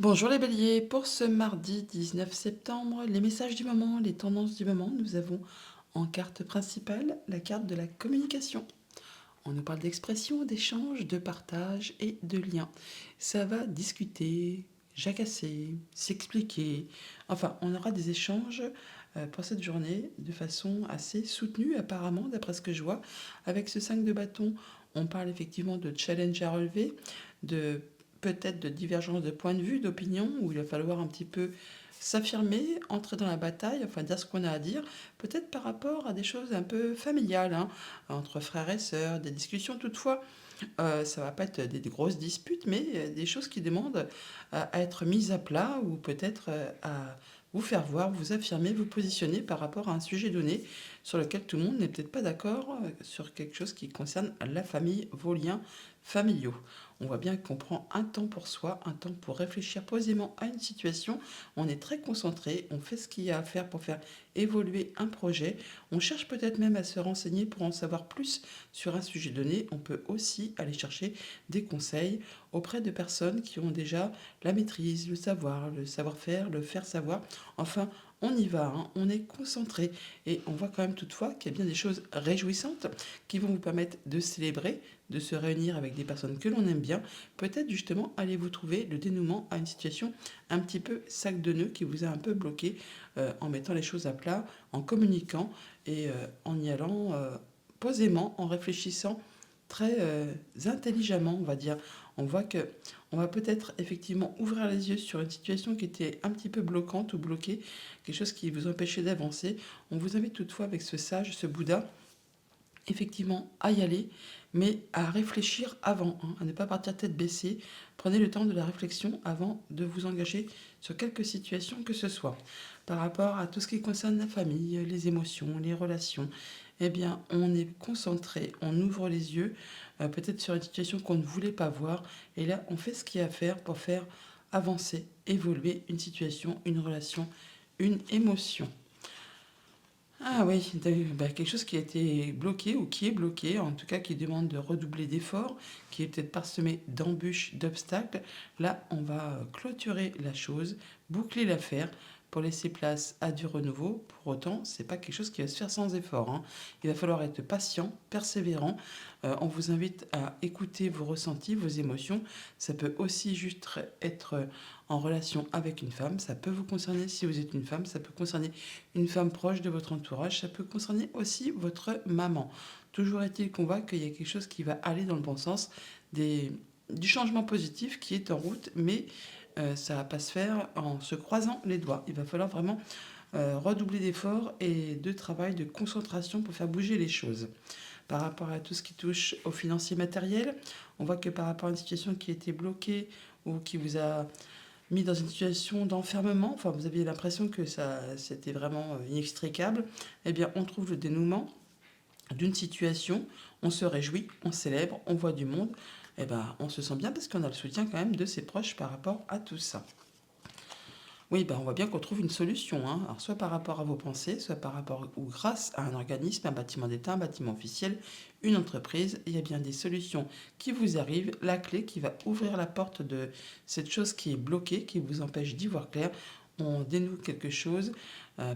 Bonjour les béliers, pour ce mardi 19 septembre, les messages du moment, les tendances du moment, nous avons en carte principale la carte de la communication. On nous parle d'expression, d'échange, de partage et de lien. Ça va discuter, jacasser, s'expliquer. Enfin, on aura des échanges pour cette journée de façon assez soutenue apparemment, d'après ce que je vois. Avec ce 5 de bâton, on parle effectivement de challenge à relever, de peut-être de divergence de point de vue, d'opinion, où il va falloir un petit peu s'affirmer, entrer dans la bataille, enfin dire ce qu'on a à dire, peut-être par rapport à des choses un peu familiales, hein, entre frères et sœurs, des discussions toutefois. Ça va pas être des grosses disputes, mais des choses qui demandent à être mises à plat ou peut-être à vous faire voir, vous affirmer, vous positionner par rapport à un sujet donné sur lequel tout le monde n'est peut-être pas d'accord sur quelque chose qui concerne la famille, vos liens familiaux. On voit bien qu'on prend un temps pour soi, un temps pour réfléchir posément à une situation. On est très concentré, on fait ce qu'il y a à faire pour faire évoluer un projet. On cherche peut-être même à se renseigner pour en savoir plus sur un sujet donné. On peut aussi aller chercher des conseils auprès de personnes qui ont déjà la maîtrise, le savoir-faire, le faire savoir. Enfin, on y va, hein, on est concentré et on voit quand même toutefois qu'il y a bien des choses réjouissantes qui vont vous permettre de célébrer, de se réunir avec des personnes que l'on aime bien. Peut-être justement allez-vous trouver le dénouement à une situation un petit peu sac de nœuds qui vous a un peu bloqué en mettant les choses à plat, en communiquant et en y allant posément, en réfléchissant très intelligemment, on va dire. On voit que on va peut-être effectivement ouvrir les yeux sur une situation qui était un petit peu bloquante ou bloquée, quelque chose qui vous empêchait d'avancer. On vous invite toutefois avec ce sage, ce Bouddha, effectivement à y aller, mais à réfléchir avant, hein, à ne pas partir tête baissée. Prenez le temps de la réflexion avant de vous engager sur quelque situation que ce soit. Par rapport à tout ce qui concerne la famille, les émotions, les relations, eh bien, on est concentré, on ouvre les yeux, peut-être sur une situation qu'on ne voulait pas voir, et là, on fait ce qu'il y a à faire pour faire avancer, évoluer une situation, une relation, une émotion. Ah oui, quelque chose qui a été bloqué ou qui est bloqué, en tout cas qui demande de redoubler d'efforts, qui est peut-être parsemé d'embûches, d'obstacles. Là, on va clôturer la chose, boucler l'affaire pour laisser place à du renouveau. Pour autant, c'est pas quelque chose qui va se faire sans effort, hein. Il va falloir être patient, persévérant. On vous invite à écouter vos ressentis, vos émotions. Ça peut aussi juste être en relation avec une femme. Ça peut vous concerner si vous êtes une femme. Ça peut concerner une femme proche de votre entourage. Ça peut concerner aussi votre maman. Toujours est-il qu'on voit qu'il y a quelque chose qui va aller dans le bon sens, du changement positif qui est en route, mais ça ne va pas se faire en se croisant les doigts. Il va falloir vraiment redoubler d'efforts et de travail, de concentration pour faire bouger les choses. Par rapport à tout ce qui touche au financier matériel, on voit que par rapport à une situation qui était bloquée ou qui vous a mis dans une situation d'enfermement, enfin vous aviez l'impression que ça c'était vraiment inextricable, eh bien on trouve le dénouement d'une situation, on se réjouit, on célèbre, on voit du monde, eh ben on se sent bien parce qu'on a le soutien quand même de ses proches par rapport à tout ça. Oui, ben on voit bien qu'on trouve une solution, hein. Alors, soit par rapport à vos pensées, soit par rapport ou grâce à un organisme, un bâtiment d'État, un bâtiment officiel, une entreprise. Il y a bien des solutions qui vous arrivent, la clé qui va ouvrir la porte de cette chose qui est bloquée, qui vous empêche d'y voir clair. On dénoue quelque chose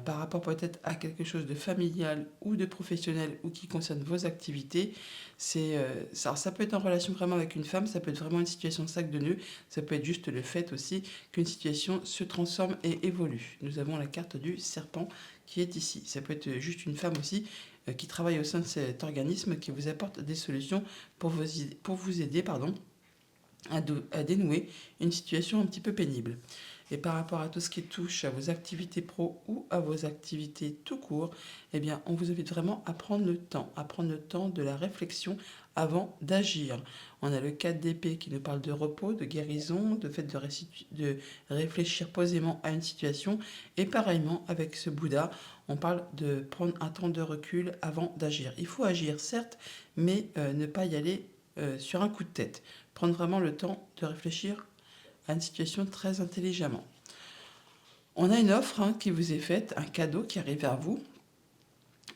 par rapport peut-être à quelque chose de familial ou de professionnel ou qui concerne vos activités. Ça peut être en relation vraiment avec une femme, ça peut être vraiment une situation de sac de nœuds, ça peut être juste le fait aussi qu'une situation se transforme et évolue. Nous avons la carte du serpent qui est ici. Ça peut être juste une femme aussi qui travaille au sein de cet organisme qui vous apporte des solutions pour vous aider à dénouer une situation un petit peu pénible. Et par rapport à tout ce qui touche à vos activités pro ou à vos activités tout court, eh bien, on vous invite vraiment à prendre le temps de la réflexion avant d'agir. On a le 4 d'épée qui nous parle de repos, de guérison, de fait de réfléchir posément à une situation. Et pareillement, avec ce Bouddha, on parle de prendre un temps de recul avant d'agir. Il faut agir, certes, mais ne pas y aller sur un coup de tête. Prendre vraiment le temps de réfléchir à une situation très intelligemment. On a une offre qui vous est faite, un cadeau qui arrive vers vous.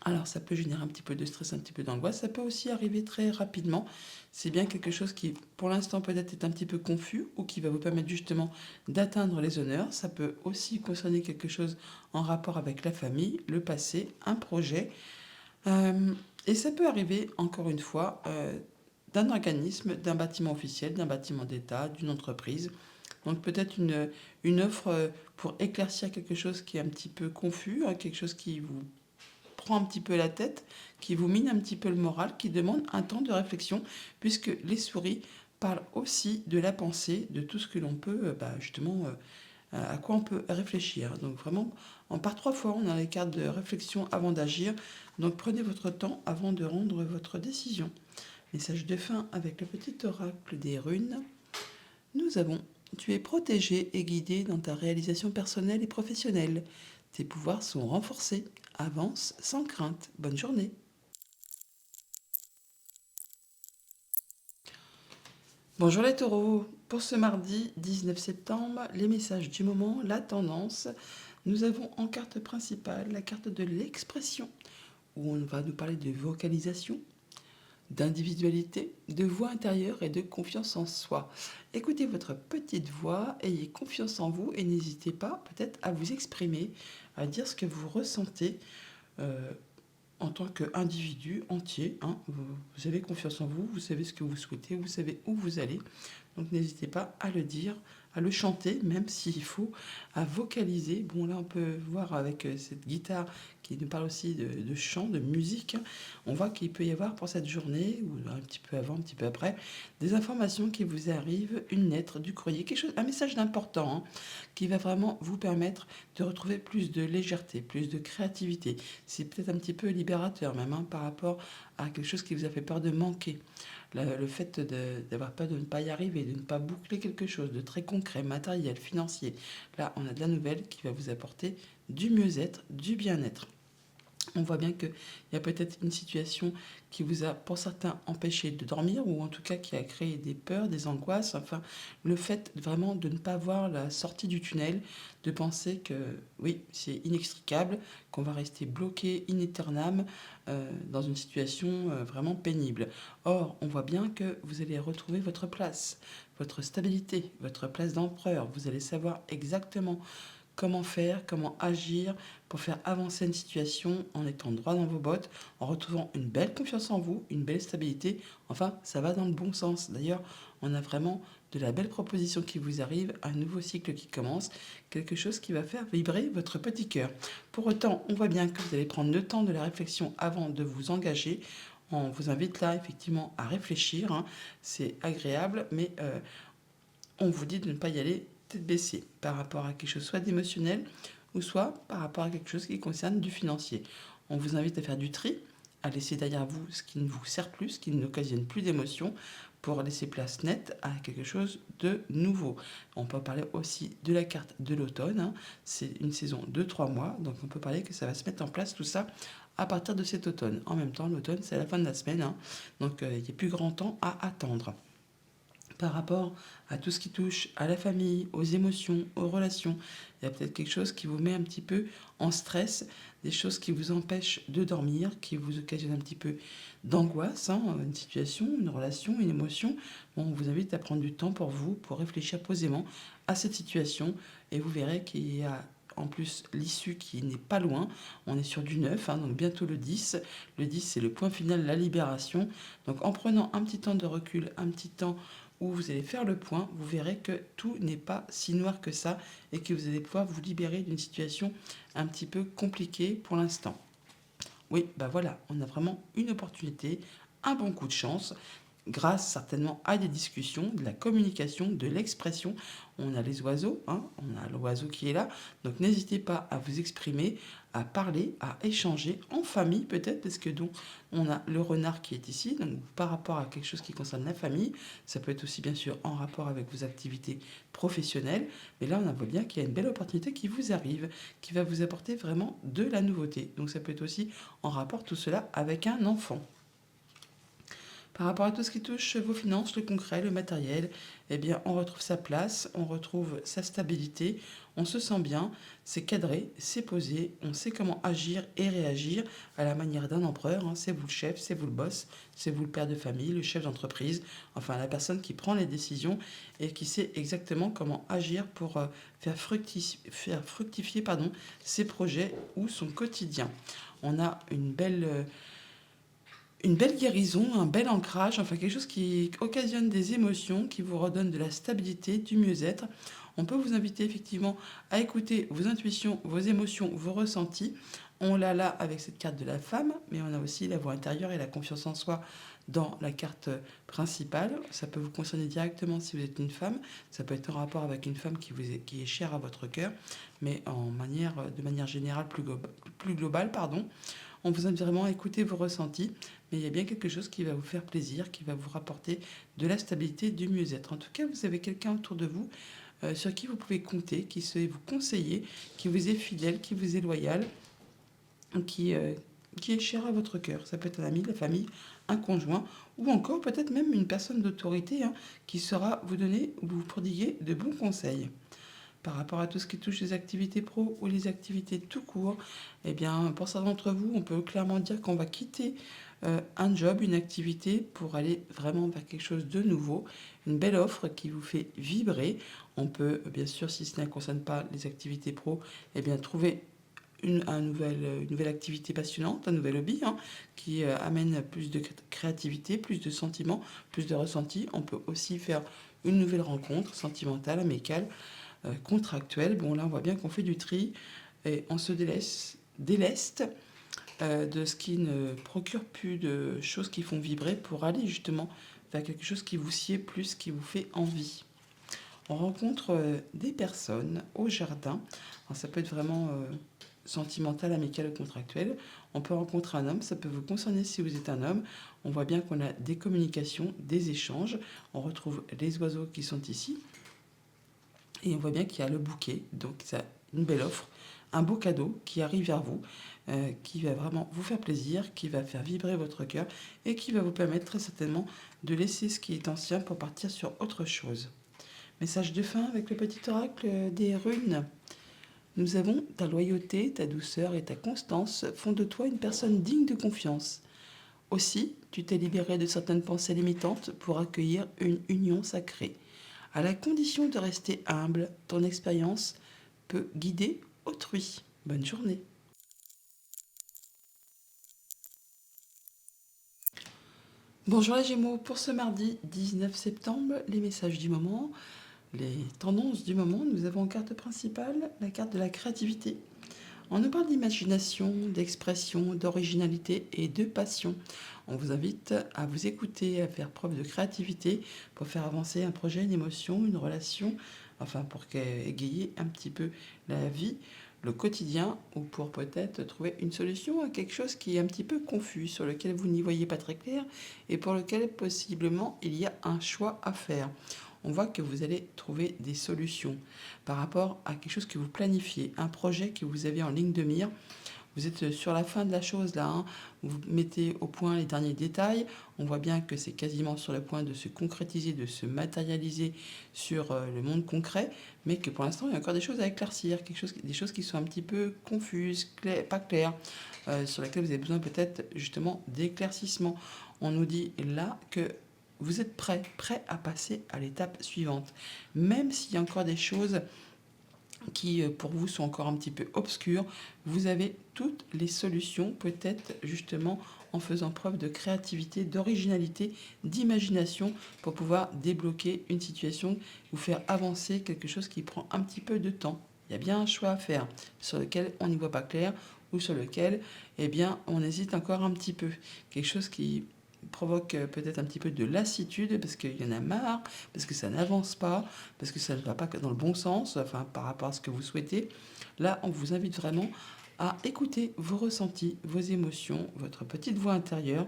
Alors, ça peut générer un petit peu de stress, un petit peu d'angoisse. Ça peut aussi arriver très rapidement. C'est bien quelque chose qui, pour l'instant, peut-être est un petit peu confus ou qui va vous permettre justement d'atteindre les honneurs. Ça peut aussi concerner quelque chose en rapport avec la famille, le passé, un projet. Euh, et ça peut arriver, encore une fois, d'un organisme, d'un bâtiment officiel, d'un bâtiment d'État, d'une entreprise. Donc peut-être une offre pour éclaircir quelque chose qui est un petit peu confus, hein, quelque chose qui vous prend un petit peu la tête, qui vous mine un petit peu le moral, qui demande un temps de réflexion, puisque les souris parlent aussi de la pensée, de tout ce que l'on peut, justement, à quoi on peut réfléchir. Donc vraiment, par 3 fois, on a les cartes de réflexion avant d'agir. Donc prenez votre temps avant de rendre votre décision. Message de fin avec le petit oracle des runes. Nous avons: tu es protégé et guidé dans ta réalisation personnelle et professionnelle. Tes pouvoirs sont renforcés. Avance sans crainte. Bonne journée. Bonjour les taureaux. Pour ce mardi 19 septembre, les messages du moment, la tendance. Nous avons en carte principale la carte de l'expression, où on va nous parler de vocalisation, d'individualité, de voix intérieure et de confiance en soi. Écoutez votre petite voix, ayez confiance en vous et n'hésitez pas peut-être à vous exprimer, à dire ce que vous ressentez euh, en tant qu'individu entier. Hein. Vous avez confiance en vous, vous savez ce que vous souhaitez, vous savez où vous allez. Donc n'hésitez pas à le dire, à le chanter, même s'il faut, à vocaliser. Bon, là, on peut voir avec cette guitare qui nous parle aussi de chant, de musique. On voit qu'il peut y avoir pour cette journée, ou un petit peu avant, un petit peu après, des informations qui vous arrivent, une lettre, du courrier, quelque chose, un message d'important, hein, qui va vraiment vous permettre de retrouver plus de légèreté, plus de créativité. C'est peut-être un petit peu libérateur même, hein, par rapport à quelque chose qui vous a fait peur de manquer. Le fait d'avoir peur de ne pas y arriver, de ne pas boucler quelque chose de très concret, matériel, financier. Là, on a de la nouvelle qui va vous apporter du mieux-être, du bien-être. On voit bien qu'il y a peut-être une situation qui vous a, pour certains, empêché de dormir, ou en tout cas qui a créé des peurs, des angoisses. Enfin, le fait vraiment de ne pas voir la sortie du tunnel, de penser que oui, c'est inextricable, qu'on va rester bloqué in aeternam dans une situation vraiment pénible. Or, on voit bien que vous allez retrouver votre place, votre stabilité, votre place d'empereur. Vous allez savoir exactement comment faire, comment agir pour faire avancer une situation en étant droit dans vos bottes, en retrouvant une belle confiance en vous, une belle stabilité. Enfin, ça va dans le bon sens. D'ailleurs, on a vraiment de la belle proposition qui vous arrive, un nouveau cycle qui commence, quelque chose qui va faire vibrer votre petit cœur. Pour autant, on voit bien que vous allez prendre le temps de la réflexion avant de vous engager. On vous invite là effectivement à réfléchir, hein. C'est agréable, mais on vous dit de ne pas y aller tête baissée par rapport à quelque chose soit d'émotionnel ou soit par rapport à quelque chose qui concerne du financier. On vous invite à faire du tri, à laisser derrière vous ce qui ne vous sert plus, ce qui n'occasionne plus d'émotion, pour laisser place nette à quelque chose de nouveau. On peut parler aussi de la carte de l'automne, hein. C'est une saison de 3 mois, donc on peut parler que ça va se mettre en place tout ça à partir de cet automne. En même temps, l'automne, c'est à la fin de la semaine, hein. Donc il n'y a plus grand temps à attendre par rapport à tout ce qui touche à la famille, aux émotions, aux relations. Il y a peut-être quelque chose qui vous met un petit peu en stress, des choses qui vous empêchent de dormir, qui vous occasionnent un petit peu d'angoisse, hein, une situation, une relation, une émotion. Bon, on vous invite à prendre du temps pour vous, pour réfléchir posément à cette situation, et vous verrez qu'il y a en plus l'issue qui n'est pas loin. On est sur du 9, hein, donc bientôt le 10. Le 10, c'est le point final, la libération. Donc en prenant un petit temps de recul, un petit temps où vous allez faire le point, vous verrez que tout n'est pas si noir que ça et que vous allez pouvoir vous libérer d'une situation un petit peu compliquée pour l'instant. Oui, bah voilà, on a vraiment une opportunité, un bon coup de chance, grâce certainement à des discussions, de la communication, de l'expression. On a les oiseaux, hein, on a l'oiseau qui est là, donc n'hésitez pas à vous exprimer, à parler, à échanger en famille peut-être, parce que donc on a le renard qui est ici, donc par rapport à quelque chose qui concerne la famille, ça peut être aussi bien sûr en rapport avec vos activités professionnelles, mais là on voit bien qu'il y a une belle opportunité qui vous arrive, qui va vous apporter vraiment de la nouveauté. Donc ça peut être aussi en rapport tout cela avec un enfant. Par rapport à tout ce qui touche vos finances, le concret, le matériel, eh bien, on retrouve sa place, on retrouve sa stabilité, on se sent bien, c'est cadré, c'est posé, on sait comment agir et réagir à la manière d'un empereur, hein. C'est vous le chef, c'est vous le boss, c'est vous le père de famille, le chef d'entreprise, enfin la personne qui prend les décisions et qui sait exactement comment agir pour faire fructifier ses projets ou son quotidien. On a une belle guérison, un bel ancrage, enfin quelque chose qui occasionne des émotions, qui vous redonne de la stabilité, du mieux-être. On peut vous inviter effectivement à écouter vos intuitions, vos émotions, vos ressentis. On l'a là avec cette carte de la femme, mais on a aussi la voix intérieure et la confiance en soi dans la carte principale. Ça peut vous concerner directement si vous êtes une femme. Ça peut être en rapport avec une femme qui est chère à votre cœur, mais de manière générale, plus globale, pardon. On vous invite vraiment à écouter vos ressentis, mais il y a bien quelque chose qui va vous faire plaisir, qui va vous rapporter de la stabilité, du mieux-être. En tout cas, vous avez quelqu'un autour de vous sur qui vous pouvez compter, qui sait vous conseiller, qui vous est fidèle, qui vous est loyal, qui, euh, qui est cher à votre cœur. Ça peut être un ami, la famille, un conjoint, ou encore peut-être même une personne d'autorité, hein, qui saura vous donner ou vous prodiguer de bons conseils. Par rapport à tout ce qui touche les activités pro ou les activités tout court, eh bien, pour certains d'entre vous, on peut clairement dire qu'on va quitter un job, une activité pour aller vraiment vers quelque chose de nouveau, une belle offre qui vous fait vibrer. On peut, bien sûr, si ce ne concerne pas les activités pro, eh bien, trouver une nouvelle activité passionnante, un nouvel hobby, hein, qui amène plus de créativité, plus de sentiments, plus de ressentis. On peut aussi faire une nouvelle rencontre sentimentale, amicale, contractuelle. Bon, là, on voit bien qu'on fait du tri et on se déleste de ce qui ne procure plus de choses qui font vibrer pour aller justement vers quelque chose qui vous sied plus, qui vous fait envie. On rencontre des personnes au jardin. Alors, ça peut être vraiment sentimental, amical ou contractuel. On peut rencontrer un homme, ça peut vous concerner si vous êtes un homme. On voit bien qu'on a des communications, des échanges. On retrouve les oiseaux qui sont ici. Et on voit bien qu'il y a le bouquet, donc c'est une belle offre, un beau cadeau qui arrive vers vous, qui va vraiment vous faire plaisir, qui va faire vibrer votre cœur et qui va vous permettre très certainement de laisser ce qui est ancien pour partir sur autre chose. Message de fin avec le petit oracle des runes. Nous avons ta loyauté, ta douceur et ta constance font de toi une personne digne de confiance. Aussi, tu t'es libéré de certaines pensées limitantes pour accueillir une union sacrée. À la condition de rester humble, ton expérience peut guider autrui. Bonne journée. Bonjour les Gémeaux, pour ce mardi 19 septembre, les messages du moment, les tendances du moment, nous avons en carte principale la carte de la créativité. On nous parle d'imagination, d'expression, d'originalité et de passion. On vous invite à vous écouter, à faire preuve de créativité pour faire avancer un projet, une émotion, une relation, enfin pour égayer un petit peu la vie, le quotidien, ou pour peut-être trouver une solution à quelque chose qui est un petit peu confus, sur lequel vous n'y voyez pas très clair et pour lequel possiblement il y a un choix à faire. On voit que vous allez trouver des solutions par rapport à quelque chose que vous planifiez, un projet que vous avez en ligne de mire. Vous êtes sur la fin de la chose là, hein. Vous mettez au point les derniers détails. On voit bien que c'est quasiment sur le point de se concrétiser, de se matérialiser sur le monde concret, mais que pour l'instant il y a encore des choses à éclaircir, des choses qui sont un petit peu confuses, pas claires, sur lesquelles vous avez besoin peut-être justement d'éclaircissement. On nous dit là que vous êtes prêt à passer à l'étape suivante, même s'il y a encore des choses qui pour vous sont encore un petit peu obscures, vous avez toutes les solutions, peut-être justement en faisant preuve de créativité, d'originalité, d'imagination pour pouvoir débloquer une situation, vous faire avancer quelque chose qui prend un petit peu de temps. Il y a bien un choix à faire sur lequel on n'y voit pas clair ou sur lequel eh bien, on hésite encore un petit peu. Quelque chose qui provoque peut-être un petit peu de lassitude parce qu'il y en a marre, parce que ça n'avance pas, parce que ça ne va pas dans le bon sens, enfin par rapport à ce que vous souhaitez. Là, on vous invite vraiment à écouter vos ressentis, vos émotions, votre petite voix intérieure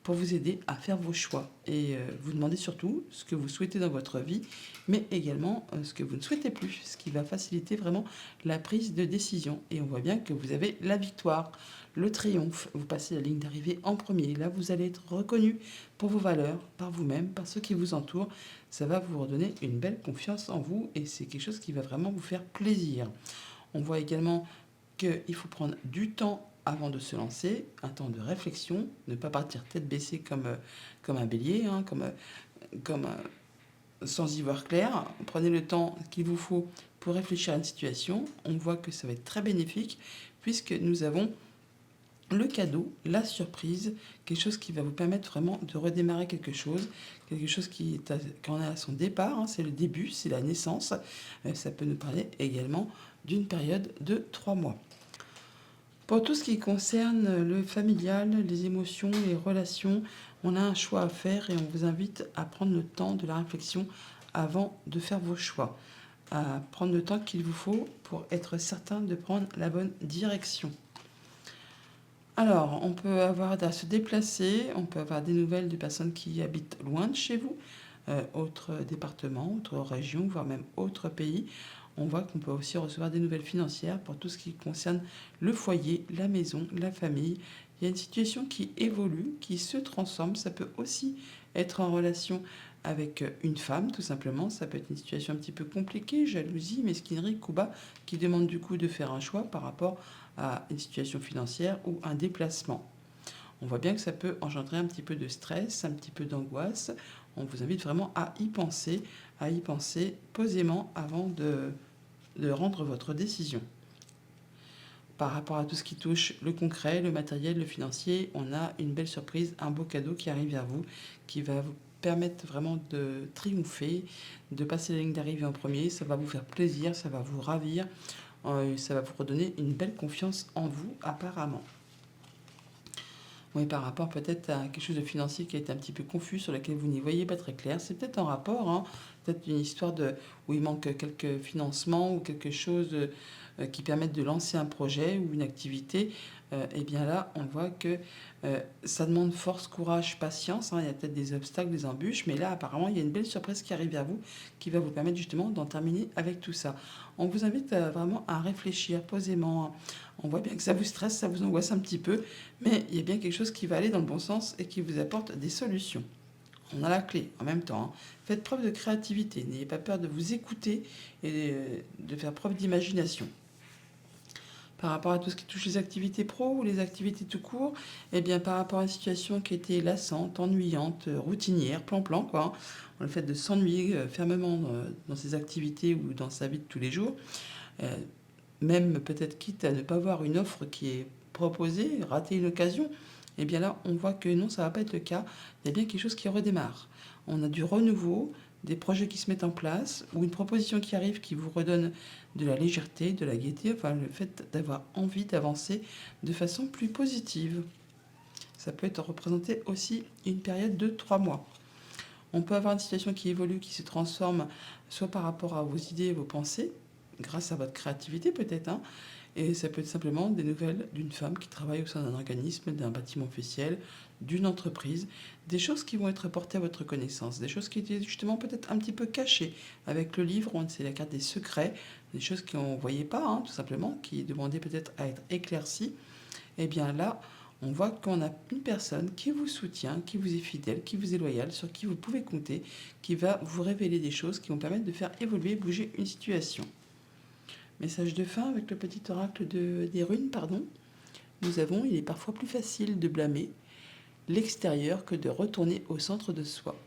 pour vous aider à faire vos choix et vous demander surtout ce que vous souhaitez dans votre vie, mais également ce que vous ne souhaitez plus, ce qui va faciliter vraiment la prise de décision. Et on voit bien que vous avez la victoire, le triomphe, vous passez la ligne d'arrivée en premier. Là, vous allez être reconnu pour vos valeurs, par vous-même, par ceux qui vous entourent. Ça va vous redonner une belle confiance en vous et c'est quelque chose qui va vraiment vous faire plaisir. On voit également qu'il faut prendre du temps avant de se lancer, un temps de réflexion, ne pas partir tête baissée comme un bélier, hein, comme sans y voir clair. Prenez le temps qu'il vous faut pour réfléchir à une situation. On voit que ça va être très bénéfique puisque nous avons le cadeau, la surprise, quelque chose qui va vous permettre vraiment de redémarrer quelque chose quand on est à son départ, hein, c'est le début, c'est la naissance. Ça peut nous parler également d'une période de 3 mois. Pour tout ce qui concerne le familial, les émotions, les relations, on a un choix à faire et on vous invite à prendre le temps de la réflexion avant de faire vos choix, à prendre le temps qu'il vous faut pour être certain de prendre la bonne direction. Alors, on peut avoir à se déplacer, on peut avoir des nouvelles de personnes qui habitent loin de chez vous, autres départements, autres régions, voire même autres pays. On voit qu'on peut aussi recevoir des nouvelles financières pour tout ce qui concerne le foyer, la maison, la famille. Il y a une situation qui évolue, qui se transforme. Ça peut aussi être en relation avec une femme, tout simplement. Ça peut être une situation un petit peu compliquée, jalousie, mesquinerie, coup bas, qui demande du coup de faire un choix par rapport à une situation financière ou un déplacement. On voit bien que ça peut engendrer un petit peu de stress, un petit peu d'angoisse. On vous invite vraiment à y penser posément avant de rendre votre décision. Par rapport à tout ce qui touche le concret, le matériel, le financier, on a une belle surprise, un beau cadeau qui arrive vers vous, qui va vous permettre vraiment de triompher, de passer la ligne d'arrivée en premier. Ça va vous faire plaisir, ça va vous ravir, ça va vous redonner une belle confiance en vous apparemment. Oui, par rapport peut-être à quelque chose de financier qui est un petit peu confus, sur lequel vous n'y voyez pas très clair. C'est peut-être en rapport, hein, peut-être une histoire où il manque quelques financements ou quelque chose qui permette de lancer un projet ou une activité. Et bien là, on voit que ça demande force, courage, patience, hein. Il y a peut-être des obstacles, des embûches, mais là, apparemment, il y a une belle surprise qui arrive vers vous qui va vous permettre justement d'en terminer avec tout ça. On vous invite vraiment à réfléchir posément, hein. On voit bien que ça vous stresse, ça vous angoisse un petit peu, mais il y a bien quelque chose qui va aller dans le bon sens et qui vous apporte des solutions. On a la clé en même temps, hein. Faites preuve de créativité, n'ayez pas peur de vous écouter et de faire preuve d'imagination. Par rapport à tout ce qui touche les activités pro ou les activités tout court, eh bien par rapport à une situation qui était lassante, ennuyante, routinière, plan-plan, quoi, hein, le fait de s'ennuyer fermement dans ses activités ou dans sa vie de tous les jours, euh, même peut-être quitte à ne pas voir une offre qui est proposée, rater une occasion, eh bien là, on voit que non, ça ne va pas être le cas. Il y a bien quelque chose qui redémarre. On a du renouveau, des projets qui se mettent en place, ou une proposition qui arrive qui vous redonne de la légèreté, de la gaieté, enfin le fait d'avoir envie d'avancer de façon plus positive. Ça peut être représenté aussi une période de 3 mois. On peut avoir une situation qui évolue, qui se transforme, soit par rapport à vos idées, vos pensées, grâce à votre créativité peut-être, hein, et ça peut être simplement des nouvelles d'une femme qui travaille au sein d'un organisme, d'un bâtiment officiel, d'une entreprise, des choses qui vont être portées à votre connaissance, des choses qui étaient justement peut-être un petit peu cachées. Avec le livre, c'est la carte des secrets, des choses qu'on ne voyait pas, hein, tout simplement, qui demandaient peut-être à être éclaircies. Et bien là, on voit qu'on a une personne qui vous soutient, qui vous est fidèle, qui vous est loyale, sur qui vous pouvez compter, qui va vous révéler des choses qui vont permettre de faire évoluer, bouger une situation. Message de fin avec le petit oracle des runes, pardon. Nous avons, il est parfois plus facile de blâmer l'extérieur que de retourner au centre de soi.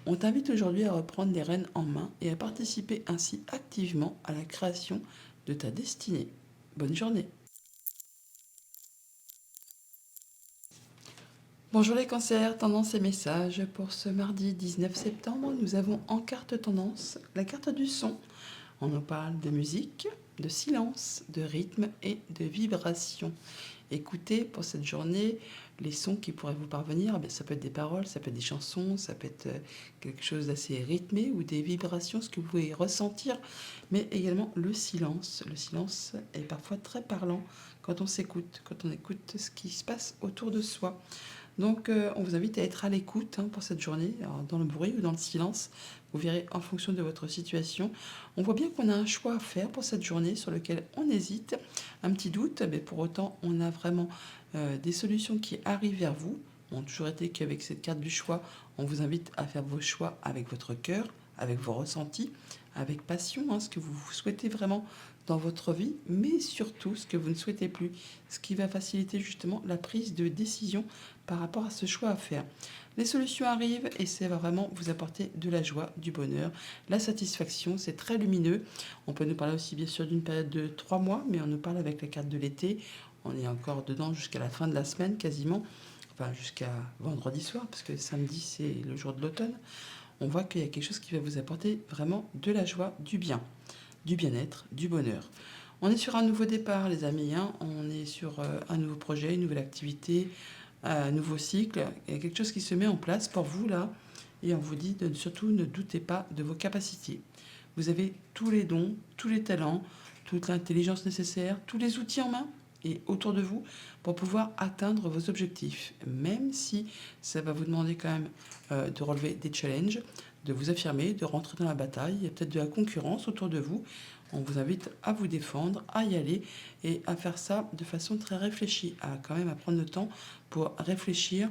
On t'invite aujourd'hui à reprendre les rênes en main et à participer ainsi activement à la création de ta destinée. Bonne journée. Bonjour les cancers, tendance et messages. Pour ce mardi 19 septembre, nous avons en carte tendance la carte du son. On nous parle de musique, de silence, de rythme et de vibration. Écoutez pour cette journée les sons qui pourraient vous parvenir. Ça peut être des paroles, ça peut être des chansons, ça peut être quelque chose d'assez rythmé ou des vibrations, ce que vous pouvez ressentir, mais également le silence. Le silence est parfois très parlant quand on s'écoute, quand on écoute ce qui se passe autour de soi. Donc, on vous invite à être à l'écoute pour cette journée, alors, dans le bruit ou dans le silence. Vous verrez en fonction de votre situation. On voit bien qu'on a un choix à faire pour cette journée sur lequel on hésite, un petit doute, mais pour autant, on a vraiment des solutions qui arrivent vers vous. Bon, toujours été qu'avec cette carte du choix, on vous invite à faire vos choix avec votre cœur, avec vos ressentis, avec passion, ce que vous souhaitez vraiment dans votre vie, mais surtout ce que vous ne souhaitez plus, ce qui va faciliter justement la prise de décision par rapport à ce choix à faire. Les solutions arrivent et ça va vraiment vous apporter de la joie, du bonheur, la satisfaction. C'est très lumineux. On peut nous parler aussi bien sûr d'une période de 3 mois, mais on nous parle avec la carte de l'été. On est encore dedans jusqu'à la fin de la semaine quasiment, enfin jusqu'à vendredi soir, parce que samedi c'est le jour de l'automne. On voit qu'il y a quelque chose qui va vous apporter vraiment de la joie, du bien, du bien-être, du bonheur. On est sur un nouveau départ, les amis. On est sur un nouveau projet, une nouvelle activité, un nouveau cycle. Il y a quelque chose qui se met en place pour vous là. Et on vous dit de surtout ne doutez pas de vos capacités. Vous avez tous les dons, tous les talents, toute l'intelligence nécessaire, tous les outils en main et autour de vous pour pouvoir atteindre vos objectifs. Même si ça va vous demander quand même de relever des challenges, de vous affirmer, de rentrer dans la bataille. Il y a peut-être de la concurrence autour de vous. On vous invite à vous défendre, à y aller et à faire ça de façon très réfléchie, à quand même à prendre le temps pour réfléchir,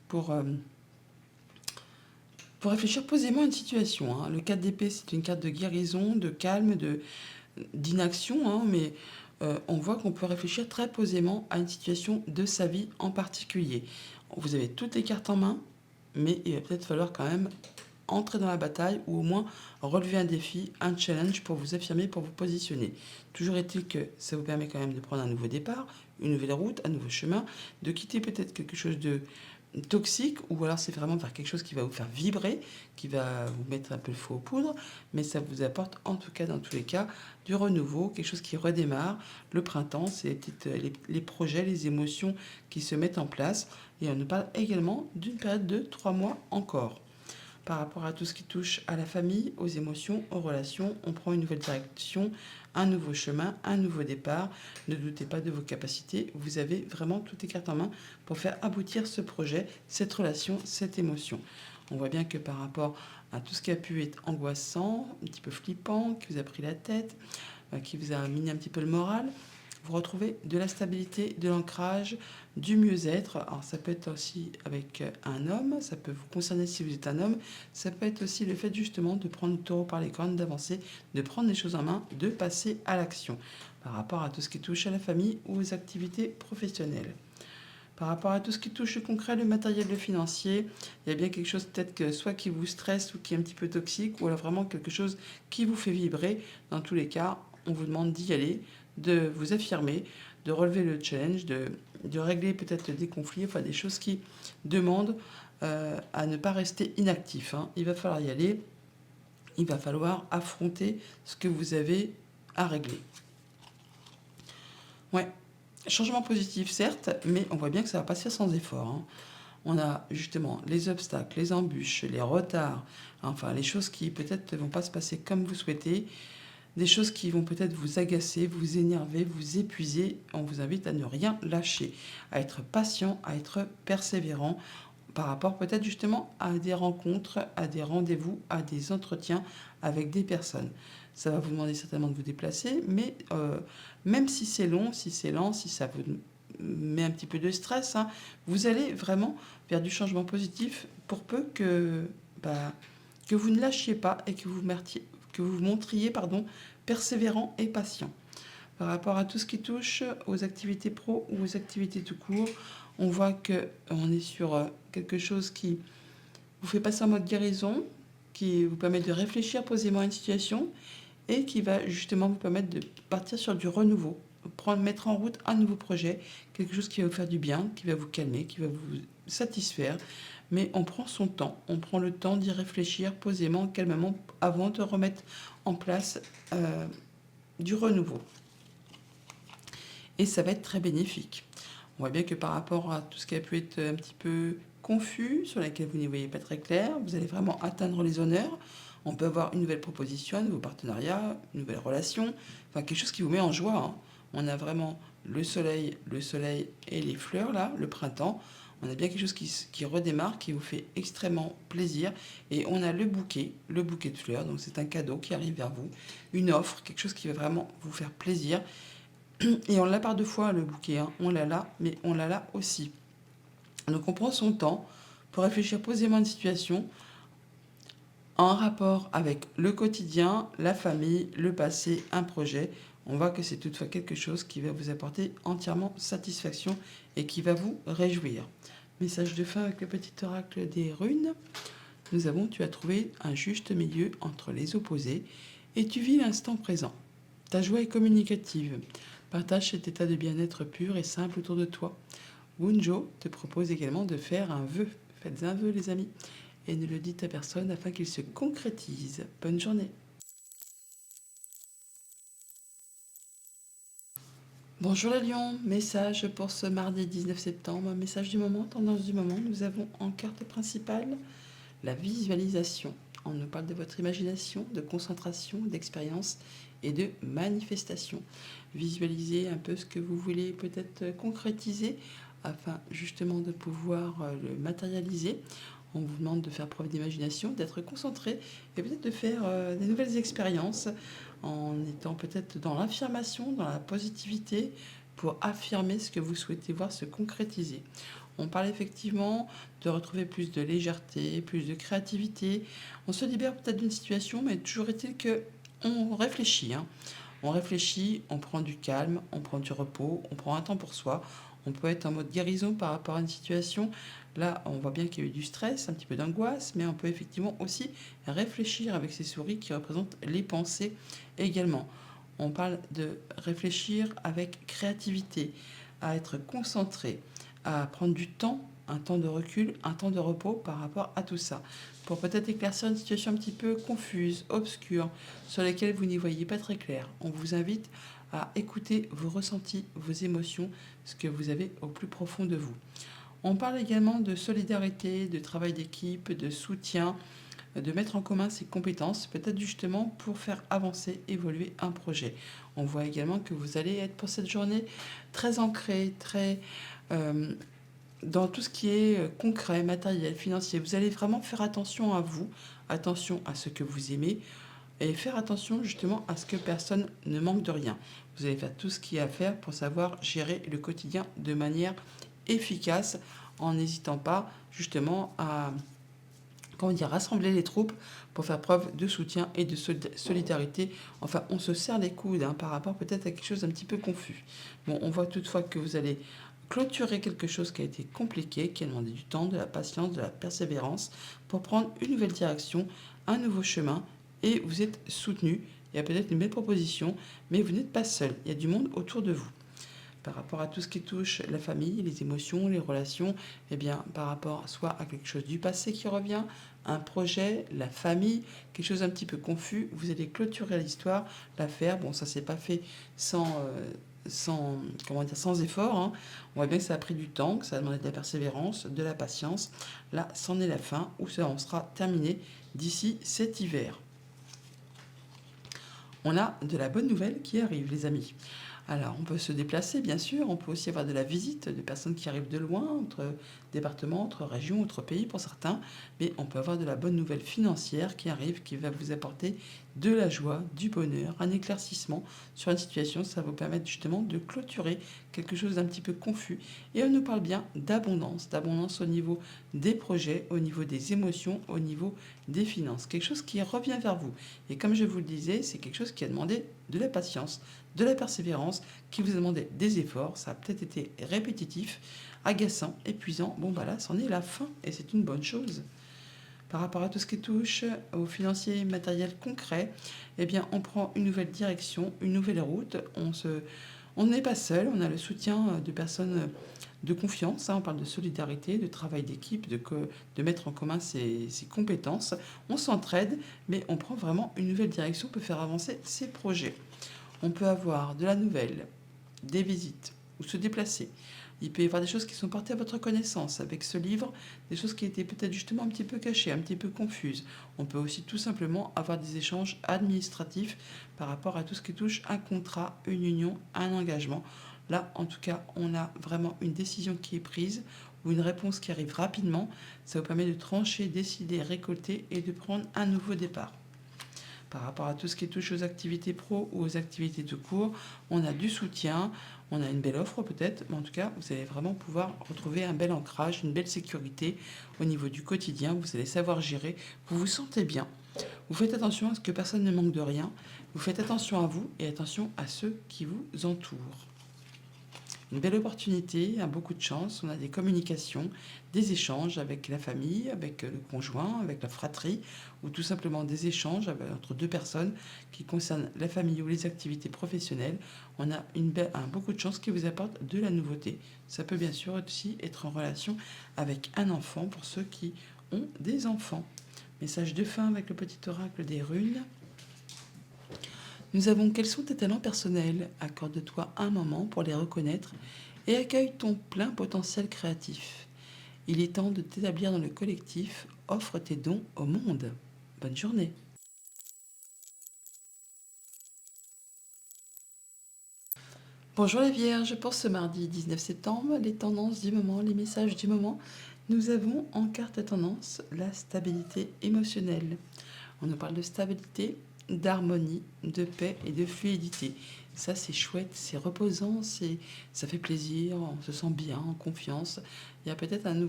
pour, euh, pour réfléchir posément à une situation. Le 4 d'épée, c'est une carte de guérison, de calme, d'inaction, mais on voit qu'on peut réfléchir très posément à une situation de sa vie en particulier. Vous avez toutes les cartes en main, mais il va peut-être falloir quand même entrer dans la bataille ou au moins relever un défi, un challenge pour vous affirmer, pour vous positionner. Toujours est-il que ça vous permet quand même de prendre un nouveau départ, une nouvelle route, un nouveau chemin, de quitter peut-être quelque chose de toxique ou alors c'est vraiment faire quelque chose qui va vous faire vibrer, qui va vous mettre un peu le feu aux poudres, mais ça vous apporte en tout cas dans tous les cas du renouveau, quelque chose qui redémarre. Le printemps, c'est les projets, les émotions qui se mettent en place et on nous parle également d'une période de 3 mois encore. Par rapport à tout ce qui touche à la famille, aux émotions, aux relations, on prend une nouvelle direction, un nouveau chemin, un nouveau départ. Ne doutez pas de vos capacités. Vous avez vraiment toutes les cartes en main pour faire aboutir ce projet, cette relation, cette émotion. On voit bien que par rapport à tout ce qui a pu être angoissant, un petit peu flippant, qui vous a pris la tête, qui vous a miné un petit peu le moral, vous retrouvez de la stabilité, de l'ancrage, du mieux-être. Alors ça peut être aussi avec un homme, ça peut vous concerner si vous êtes un homme, ça peut être aussi le fait justement de prendre le taureau par les cornes, d'avancer, de prendre les choses en main, de passer à l'action par rapport à tout ce qui touche à la famille ou aux activités professionnelles. Par rapport à tout ce qui touche le concret, le matériel, le financier, il y a bien quelque chose peut-être que soit qui vous stresse ou qui est un petit peu toxique, ou alors vraiment quelque chose qui vous fait vibrer. Dans tous les cas, on vous demande d'y aller, de vous affirmer, de relever le challenge, de régler peut-être des conflits, enfin des choses qui demandent à ne pas rester inactif. Il va falloir y aller, il va falloir affronter ce que vous avez à régler. Ouais, changement positif certes, mais on voit bien que ça va pas se faire sans effort. On a justement les obstacles, les embûches, les retards, enfin les choses qui peut-être ne vont pas se passer comme vous souhaitez, des choses qui vont peut-être vous agacer, vous énerver, vous épuiser. On vous invite à ne rien lâcher, à être patient, à être persévérant par rapport peut-être justement à des rencontres, à des rendez-vous, à des entretiens avec des personnes. Ça va vous demander certainement de vous déplacer, mais même si c'est long, si c'est lent, si ça vous met un petit peu de stress, vous allez vraiment vers du changement positif pour peu que vous ne lâchiez pas et que vous montriez persévérant et patient. Par rapport à tout ce qui touche aux activités pro ou aux activités tout court, on voit qu'on est sur quelque chose qui vous fait passer en mode guérison, qui vous permet de réfléchir posément à une situation et qui va justement vous permettre de partir sur du renouveau, mettre en route un nouveau projet, quelque chose qui va vous faire du bien, qui va vous calmer, qui va vous satisfaire. Mais on prend son temps, on prend le temps d'y réfléchir posément, calmement, avant de remettre en place du renouveau. Et ça va être très bénéfique. On voit bien que par rapport à tout ce qui a pu être un petit peu confus, sur laquelle vous n'y voyez pas très clair, vous allez vraiment atteindre les honneurs. On peut avoir une nouvelle proposition, un nouveau partenariat, une nouvelle relation, enfin quelque chose qui vous met en joie. On a vraiment le soleil et les fleurs là, le printemps. On a bien quelque chose qui redémarre, qui vous fait extrêmement plaisir. Et on a le bouquet de fleurs. Donc c'est un cadeau qui arrive vers vous, une offre, quelque chose qui va vraiment vous faire plaisir. Et on l'a par deux fois le bouquet, hein. On l'a là, mais on l'a là aussi. Donc on prend son temps pour réfléchir posément à une situation en rapport avec le quotidien, la famille, le passé, un projet. On voit que c'est toutefois quelque chose qui va vous apporter entièrement satisfaction et qui va vous réjouir. Message de fin avec le petit oracle des runes. Nous avons, tu as trouvé un juste milieu entre les opposés et tu vis l'instant présent. Ta joie est communicative. Partage cet état de bien-être pur et simple autour de toi. Wunjo te propose également de faire un vœu. Faites un vœu les amis et ne le dites à personne afin qu'il se concrétise. Bonne journée. Bonjour les lions, message pour ce mardi 19 septembre, message du moment, tendance du moment. Nous avons en carte principale la visualisation. On nous parle de votre imagination, de concentration, d'expérience et de manifestation. Visualisez un peu ce que vous voulez peut-être concrétiser afin justement de pouvoir le matérialiser. On vous demande de faire preuve d'imagination, d'être concentré et peut-être de faire des nouvelles expériences en étant peut-être dans l'affirmation, dans la positivité pour affirmer ce que vous souhaitez voir se concrétiser. On parle effectivement de retrouver plus de légèreté, plus de créativité. On se libère peut-être d'une situation, mais toujours est-il que on réfléchit. On réfléchit, on prend du calme, on prend du repos, on prend un temps pour soi. On peut être en mode guérison par rapport à une situation. Là, on voit bien qu'il y a eu du stress, un petit peu d'angoisse, mais on peut effectivement aussi réfléchir avec ces souris qui représentent les pensées également. On parle de réfléchir avec créativité, à être concentré, à prendre du temps, un temps de recul, un temps de repos par rapport à tout ça, pour peut-être éclaircir une situation un petit peu confuse, obscure, sur laquelle vous n'y voyez pas très clair. On vous invite à écouter vos ressentis, vos émotions, ce que vous avez au plus profond de vous. On parle également de solidarité, de travail d'équipe, de soutien, de mettre en commun ses compétences, peut-être justement pour faire avancer, évoluer un projet. On voit également que vous allez être pour cette journée très ancré, très dans tout ce qui est concret, matériel, financier. Vous allez vraiment faire attention à vous, attention à ce que vous aimez et faire attention justement à ce que personne ne manque de rien. Vous allez faire tout ce qu'il y a à faire pour savoir gérer le quotidien de manière efficace en n'hésitant pas justement à rassembler les troupes pour faire preuve de soutien et de solidarité. Enfin, on se serre les coudes par rapport peut-être à quelque chose d'un petit peu confus. Bon, on voit toutefois que vous allez clôturer quelque chose qui a été compliqué, qui a demandé du temps, de la patience, de la persévérance pour prendre une nouvelle direction, un nouveau chemin et vous êtes soutenu. Il y a peut-être une belle proposition, mais vous n'êtes pas seul. Il y a du monde autour de vous. Par rapport à tout ce qui touche la famille, les émotions, les relations, eh bien, par rapport soit à quelque chose du passé qui revient, un projet, la famille, quelque chose un petit peu confus, vous allez clôturer l'histoire, la faire. Bon, ça s'est pas fait sans effort. On voit bien que ça a pris du temps, que ça a demandé de la persévérance, de la patience. Là, c'en est la fin, où ça en sera terminé d'ici cet hiver. On a de la bonne nouvelle qui arrive, les amis. Alors, on peut se déplacer, bien sûr. On peut aussi avoir de la visite de personnes qui arrivent de loin, entre départements, entre régions, entre pays pour certains. Mais on peut avoir de la bonne nouvelle financière qui arrive, qui va vous apporter de la joie, du bonheur, un éclaircissement sur une situation. Ça va vous permettre justement de clôturer quelque chose d'un petit peu confus. Et on nous parle bien d'abondance au niveau des projets, au niveau des émotions, au niveau des finances. Quelque chose qui revient vers vous. Et comme je vous le disais, c'est quelque chose qui a demandé de la patience, de la persévérance, qui vous a demandé des efforts. Ça a peut-être été répétitif, agaçant, épuisant. Bon, bah là, c'en est la fin et c'est une bonne chose. Par rapport à tout ce qui touche aux financiers matériel concret, eh bien, on prend une nouvelle direction, une nouvelle route. On n'est pas seul, on a le soutien de personnes de confiance. On parle de solidarité, de travail d'équipe, de mettre en commun ses compétences. On s'entraide, mais on prend vraiment une nouvelle direction pour faire avancer ses projets. On peut avoir de la nouvelle, des visites ou se déplacer. Il peut y avoir des choses qui sont portées à votre connaissance avec ce livre, des choses qui étaient peut-être justement un petit peu cachées, un petit peu confuses. On peut aussi tout simplement avoir des échanges administratifs par rapport à tout ce qui touche un contrat, une union, un engagement. Là, en tout cas, on a vraiment une décision qui est prise ou une réponse qui arrive rapidement. Ça vous permet de trancher, décider, récolter et de prendre un nouveau départ. Par rapport à tout ce qui touche aux activités pro ou aux activités de cours, on a du soutien, on a une belle offre peut-être, mais en tout cas, vous allez vraiment pouvoir retrouver un bel ancrage, une belle sécurité au niveau du quotidien. Vous allez savoir gérer, vous vous sentez bien. Vous faites attention à ce que personne ne manque de rien. Vous faites attention à vous et attention à ceux qui vous entourent. Une belle opportunité, beaucoup de chance. On a des communications, des échanges avec la famille, avec le conjoint, avec la fratrie, ou tout simplement des échanges entre deux personnes qui concernent la famille ou les activités professionnelles. On a beaucoup de chance qui vous apporte de la nouveauté. Ça peut bien sûr aussi être en relation avec un enfant pour ceux qui ont des enfants. Message de fin avec le petit oracle des runes. Nous avons quels sont tes talents personnels? Accorde-toi un moment pour les reconnaître et accueille ton plein potentiel créatif. Il est temps de t'établir dans le collectif. Offre tes dons au monde. Bonne journée. Bonjour les Vierges, pour ce mardi 19 septembre, les tendances du moment, les messages du moment. Nous avons en carte tendance la stabilité émotionnelle. On nous parle de stabilité, d'harmonie, de paix et de fluidité. Ça, c'est chouette, c'est reposant, ça fait plaisir, on se sent bien, en confiance. Il y a peut-être une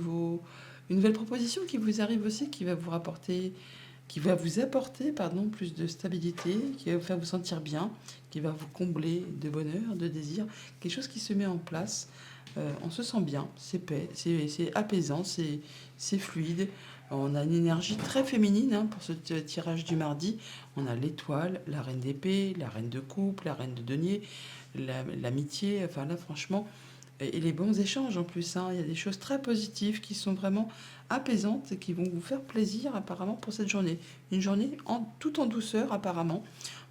nouvelle proposition qui vous arrive aussi, qui va vous apporter plus de stabilité, qui va vous faire vous sentir bien, qui va vous combler de bonheur, de désir. Quelque chose qui se met en place. On se sent bien, c'est paix, c'est apaisant, c'est fluide. On a une énergie très féminine pour ce tirage du mardi. On a l'étoile, la reine d'épée, la reine de coupe, la reine de denier, l'amitié. Enfin là, franchement, et les bons échanges en plus. Il y a des choses très positives qui sont vraiment apaisantes et qui vont vous faire plaisir apparemment pour cette journée. Une journée tout en douceur apparemment.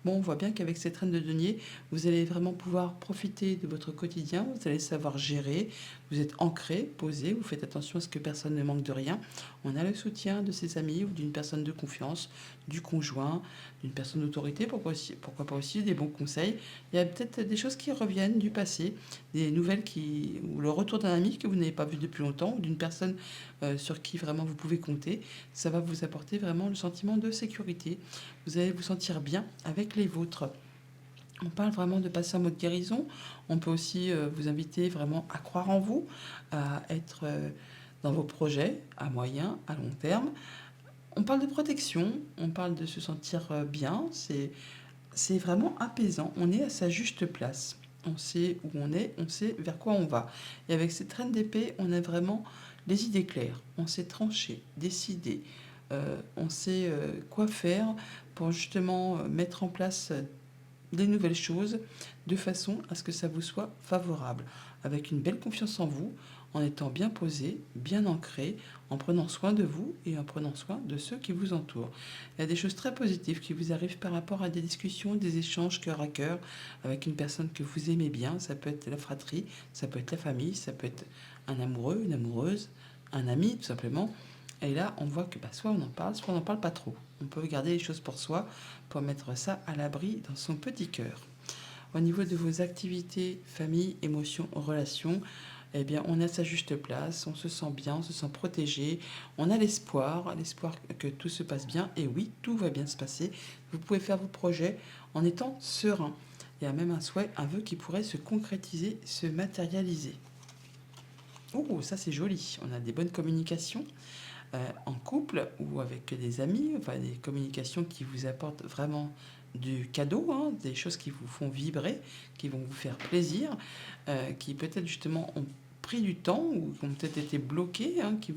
Bon, on voit bien qu'avec cette reine de denier, vous allez vraiment pouvoir profiter de votre quotidien, vous allez savoir gérer, vous êtes ancré, posé, vous faites attention à ce que personne ne manque de rien. On a le soutien de ses amis ou d'une personne de confiance, du conjoint, d'une personne d'autorité, pourquoi pas aussi des bons conseils. Il y a peut-être des choses qui reviennent du passé, des nouvelles ou le retour d'un ami que vous n'avez pas vu depuis longtemps, ou d'une personne sur qui vraiment vous pouvez compter. Ça va vous apporter vraiment le sentiment de sécurité. Vous allez vous sentir bien avec les vôtres. On parle vraiment de passer en mode guérison. On peut aussi vous inviter vraiment à croire en vous, à être dans vos projets à moyen, à long terme. On parle de protection, on parle de se sentir bien. C'est vraiment apaisant. On est à sa juste place. On sait où on est, on sait vers quoi on va. Et avec cette reine d'épée, on a vraiment les idées claires. On sait trancher, décider. On sait quoi faire pour justement mettre en place des nouvelles choses de façon à ce que ça vous soit favorable, avec une belle confiance en vous, en étant bien posé, bien ancré, en prenant soin de vous et en prenant soin de ceux qui vous entourent. Il y a des choses très positives qui vous arrivent par rapport à des discussions, des échanges cœur à cœur avec une personne que vous aimez bien. Ça peut être la fratrie, ça peut être la famille, ça peut être un amoureux, une amoureuse, un ami tout simplement. Et là, on voit que soit on en parle, soit on n'en parle pas trop. On peut garder les choses pour soi, pour mettre ça à l'abri dans son petit cœur. Au niveau de vos activités, famille, émotions, relations, eh bien, on est à sa juste place, on se sent bien, on se sent protégé, on a l'espoir que tout se passe bien. Et oui, tout va bien se passer. Vous pouvez faire vos projets en étant serein. Il y a même un souhait, un vœu qui pourrait se concrétiser, se matérialiser. Oh, ça c'est joli. On a des bonnes communications en couple ou avec des amis, enfin des communications qui vous apportent vraiment du cadeau, des choses qui vous font vibrer, qui vont vous faire plaisir, qui peut-être justement ont pris du temps ou qui ont peut-être été bloqués, qui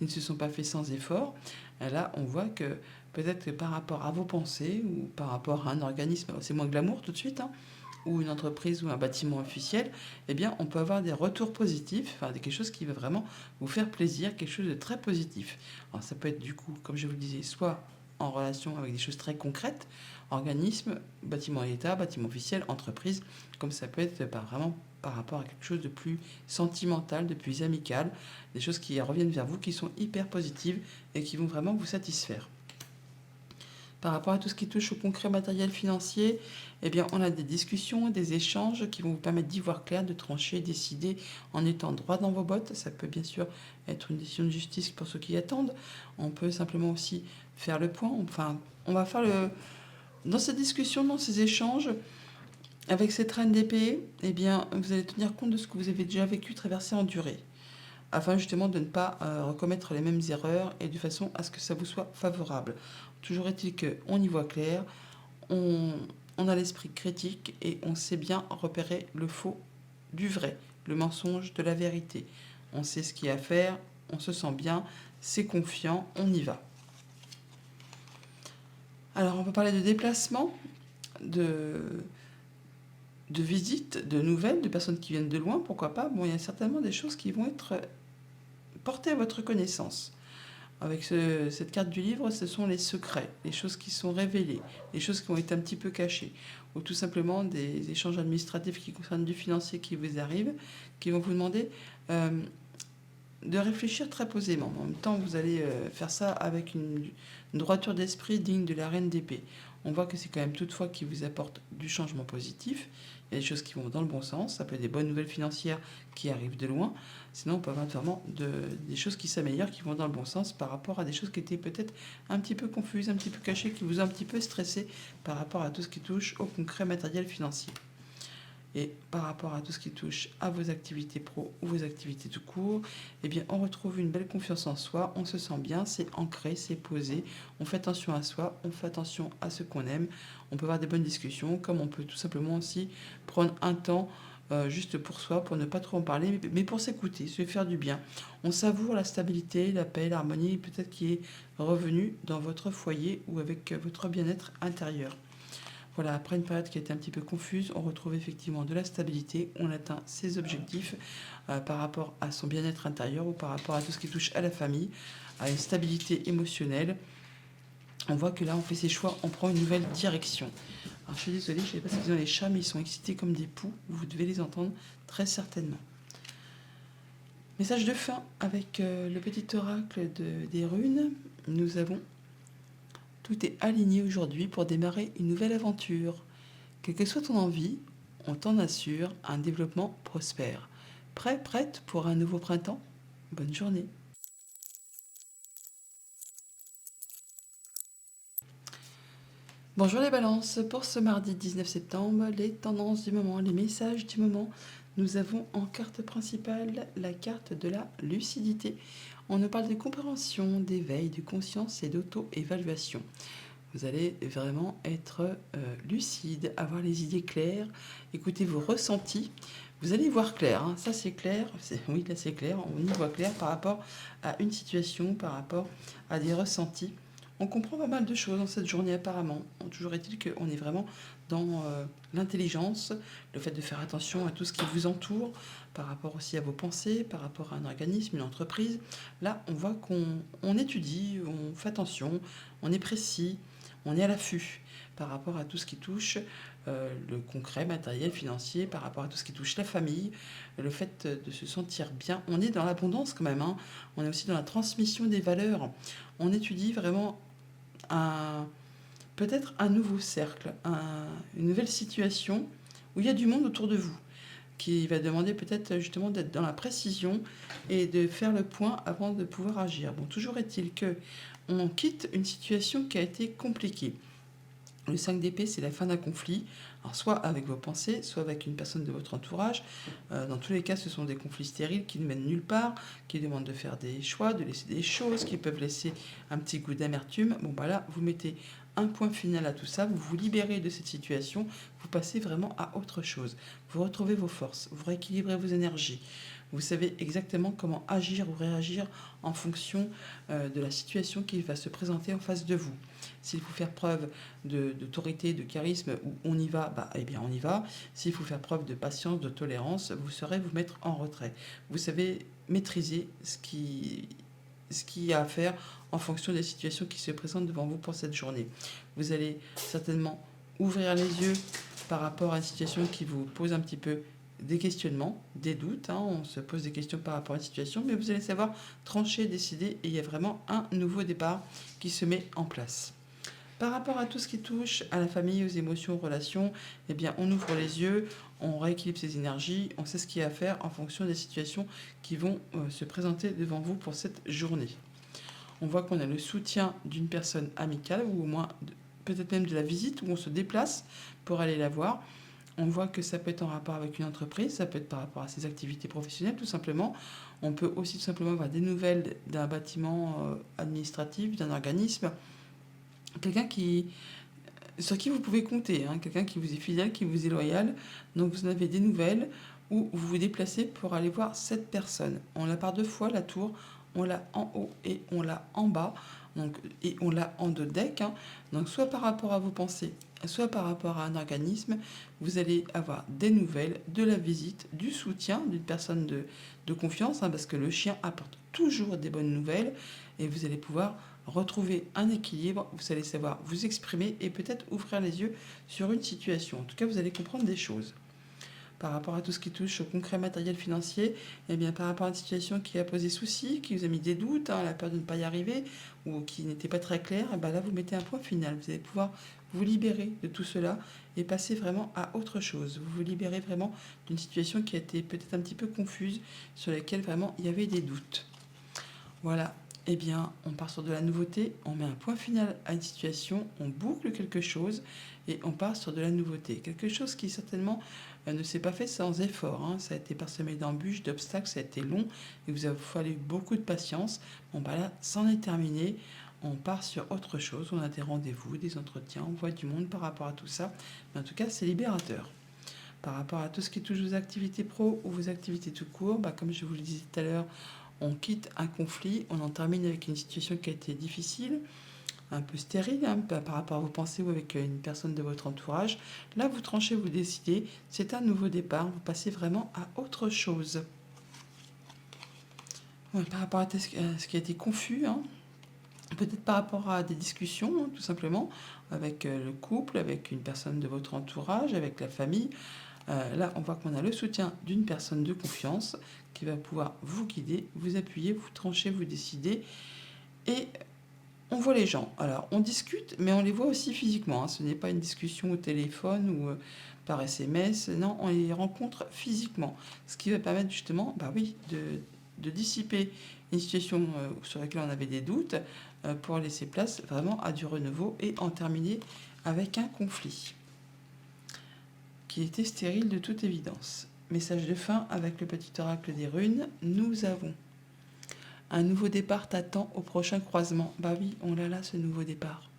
ne se sont pas faits sans effort. Et là, on voit que peut-être que par rapport à vos pensées ou par rapport à un organisme, c'est moins glamour tout de suite, ou une entreprise ou un bâtiment officiel, eh bien, on peut avoir des retours positifs, enfin, quelque chose qui va vraiment vous faire plaisir, quelque chose de très positif. Alors, ça peut être du coup, comme je vous le disais, soit en relation avec des choses très concrètes, organisme, bâtiment d'État, bâtiment officiel, entreprise, comme ça peut être vraiment par rapport à quelque chose de plus sentimental, de plus amical, des choses qui reviennent vers vous, qui sont hyper positives et qui vont vraiment vous satisfaire. Par rapport à tout ce qui touche au concret matériel financier, eh bien, on a des discussions, des échanges qui vont vous permettre d'y voir clair, de trancher, décider en étant droit dans vos bottes. Ça peut bien sûr être une décision de justice pour ceux qui attendent. On peut simplement aussi faire le point. Enfin, on va faire le... Dans cette discussion, dans ces échanges, avec cette reine d'épée, eh bien, vous allez tenir compte de ce que vous avez déjà vécu, traversé, enduré, afin justement de ne pas recommettre les mêmes erreurs et de façon à ce que ça vous soit favorable. Toujours est-il qu'on y voit clair, on, on a l'esprit critique et on sait bien repérer le faux du vrai, le mensonge de la vérité. On sait ce qu'il y a à faire, on se sent bien, c'est confiant, on y va. Alors on peut parler de déplacement, de visites, de nouvelles, de personnes qui viennent de loin, pourquoi pas. Bon, il y a certainement des choses qui vont être portées à votre connaissance. Avec cette carte du livre, ce sont les secrets, les choses qui sont révélées, les choses qui ont été un petit peu cachées, ou tout simplement des échanges administratifs qui concernent du financier qui vous arrivent, qui vont vous demander de réfléchir très posément. En même temps, vous allez faire ça avec une droiture d'esprit digne de la reine d'épée. On voit que c'est quand même toutefois qui vous apporte du changement positif. Il y a des choses qui vont dans le bon sens. Ça peut être des bonnes nouvelles financières qui arrivent de loin. Sinon, on peut avoir vraiment des choses qui s'améliorent, qui vont dans le bon sens par rapport à des choses qui étaient peut-être un petit peu confuses, un petit peu cachées, qui vous ont un petit peu stressé par rapport à tout ce qui touche au concret matériel financier. Et par rapport à tout ce qui touche à vos activités pro ou vos activités tout court, eh bien, on retrouve une belle confiance en soi, on se sent bien, c'est ancré, c'est posé, on fait attention à soi, on fait attention à ce qu'on aime, on peut avoir des bonnes discussions, comme on peut tout simplement aussi prendre un temps juste pour soi, pour ne pas trop en parler, mais pour s'écouter, se faire du bien. On savoure la stabilité, la paix, l'harmonie, peut-être qui est revenue dans votre foyer ou avec votre bien-être intérieur. Voilà, après une période qui a été un petit peu confuse, on retrouve effectivement de la stabilité, on atteint ses objectifs par rapport à son bien-être intérieur ou par rapport à tout ce qui touche à la famille, à une stabilité émotionnelle. On voit que là, on fait ses choix, on prend une nouvelle direction. Alors, je suis désolée, je ne sais pas si vous avez les chats, mais ils sont excités comme des poux. Vous devez les entendre très certainement. Message de fin avec le petit oracle des runes. Nous avons tout est aligné aujourd'hui pour démarrer une nouvelle aventure. Quelle que soit ton envie, on t'en assure un développement prospère. Prêt, prête pour un nouveau printemps? Bonne journée. Bonjour les balances, pour ce mardi 19 septembre, les tendances du moment, les messages du moment. Nous avons en carte principale la carte de la lucidité. On nous parle de compréhension, d'éveil, de conscience et d'auto-évaluation. Vous allez vraiment être lucide, avoir les idées claires, écouter vos ressentis. Vous allez y voir clair, hein. Ça c'est clair, oui là c'est clair, on y voit clair par rapport à une situation, par rapport à des ressentis. On comprend pas mal de choses dans cette journée apparemment. Toujours est-il qu'on est vraiment dans l'intelligence, le fait de faire attention à tout ce qui vous entoure, par rapport aussi à vos pensées, par rapport à un organisme, une entreprise. Là, on voit qu'on étudie, on fait attention, on est précis, on est à l'affût par rapport à tout ce qui touche le concret, matériel, financier, par rapport à tout ce qui touche la famille, le fait de se sentir bien. On est dans l'abondance quand même, hein. On est aussi dans la transmission des valeurs. On étudie vraiment peut-être un nouveau cercle, une nouvelle situation où il y a du monde autour de vous, qui va demander peut-être justement d'être dans la précision et de faire le point avant de pouvoir agir. Bon, toujours est-il que on quitte une situation qui a été compliquée. Le 5 d'épée, c'est la fin d'un conflit, alors soit avec vos pensées, soit avec une personne de votre entourage. Dans tous les cas, ce sont des conflits stériles qui ne mènent nulle part, qui demandent de faire des choix, de laisser des choses, qui peuvent laisser un petit goût d'amertume. Bon, bah là, vous mettez un point final à tout ça, vous vous libérez de cette situation, vous passez vraiment à autre chose. Vous retrouvez vos forces, vous rééquilibrez vos énergies. Vous savez exactement comment agir ou réagir en fonction de la situation qui va se présenter en face de vous. S'il faut faire preuve d'autorité, de charisme, où on y va, bah, eh bien on y va. S'il faut faire preuve de patience, de tolérance, vous saurez vous mettre en retrait. Vous savez maîtriser ce qui y a à faire en fonction des situations qui se présentent devant vous pour cette journée. Vous allez certainement ouvrir les yeux par rapport à une situation qui vous pose un petit peu des questionnements, des doutes, hein. On se pose des questions par rapport à une situation, mais vous allez savoir trancher, décider, et il y a vraiment un nouveau départ qui se met en place. Par rapport à tout ce qui touche à la famille, aux émotions, aux relations, eh bien, on ouvre les yeux, on rééquilibre ses énergies, on sait ce qu'il y a à faire en fonction des situations qui vont se présenter devant vous pour cette journée. On voit qu'on a le soutien d'une personne amicale, ou au moins peut-être même de la visite, où on se déplace pour aller la voir. On voit que ça peut être en rapport avec une entreprise, ça peut être par rapport à ses activités professionnelles tout simplement. On peut aussi tout simplement avoir des nouvelles d'un bâtiment administratif, d'un organisme. Quelqu'un sur qui vous pouvez compter, hein, quelqu'un qui vous est fidèle, qui vous est loyal. Donc vous en avez des nouvelles où vous vous déplacez pour aller voir cette personne. On l'a par deux fois, la tour, on l'a en haut et on l'a en bas, donc, et on l'a en deux decks. Hein. Donc soit par rapport à vos pensées, soit par rapport à un organisme, vous allez avoir des nouvelles, de la visite, du soutien d'une personne de confiance, hein, parce que le chien apporte toujours des bonnes nouvelles et vous allez pouvoir retrouver un équilibre, vous allez savoir vous exprimer et peut-être ouvrir les yeux sur une situation. En tout cas, vous allez comprendre des choses. Par rapport à tout ce qui touche au concret matériel financier, eh bien, par rapport à une situation qui a posé souci, qui vous a mis des doutes, hein, la peur de ne pas y arriver, ou qui n'était pas très claire, eh bien là, vous mettez un point final. Vous allez pouvoir vous libérer de tout cela et passer vraiment à autre chose. Vous vous libérez vraiment d'une situation qui a été peut-être un petit peu confuse, sur laquelle vraiment il y avait des doutes. Voilà, eh bien, on part sur de la nouveauté, on met un point final à une situation, on boucle quelque chose et on part sur de la nouveauté. Quelque chose qui certainement ne s'est pas fait sans effort. Hein. Ça a été parsemé d'embûches, d'obstacles, ça a été long et vous avez fallu beaucoup de patience. Bon, bah là, c'en est terminé. On part sur autre chose, on a des rendez-vous, des entretiens, on voit du monde par rapport à tout ça. Mais en tout cas, c'est libérateur. Par rapport à tout ce qui touche vos activités pro ou vos activités tout court, bah, comme je vous le disais tout à l'heure, on quitte un conflit, on en termine avec une situation qui a été difficile, un peu stérile, hein, par rapport à vos pensées ou avec une personne de votre entourage. Là, vous tranchez, vous décidez, c'est un nouveau départ, vous passez vraiment à autre chose. Ouais, par rapport à ce qui a été confus, hein, peut-être par rapport à des discussions, hein, tout simplement, avec le couple, avec une personne de votre entourage, avec la famille. Là, on voit qu'on a le soutien d'une personne de confiance qui va pouvoir vous guider, vous appuyer, vous trancher, vous décider. Et on voit les gens. Alors, on discute, mais on les voit aussi physiquement. Hein. Ce n'est pas une discussion au téléphone ou par SMS. Non, on les rencontre physiquement. Ce qui va permettre justement, bah oui, de dissiper une situation sur laquelle on avait des doutes pour laisser place vraiment à du renouveau et en terminer avec un conflit qui était stérile de toute évidence. Message de fin avec le petit oracle des runes. Nous avons un nouveau départ t'attend au prochain croisement. Bah oui, on l'a là, ce nouveau départ.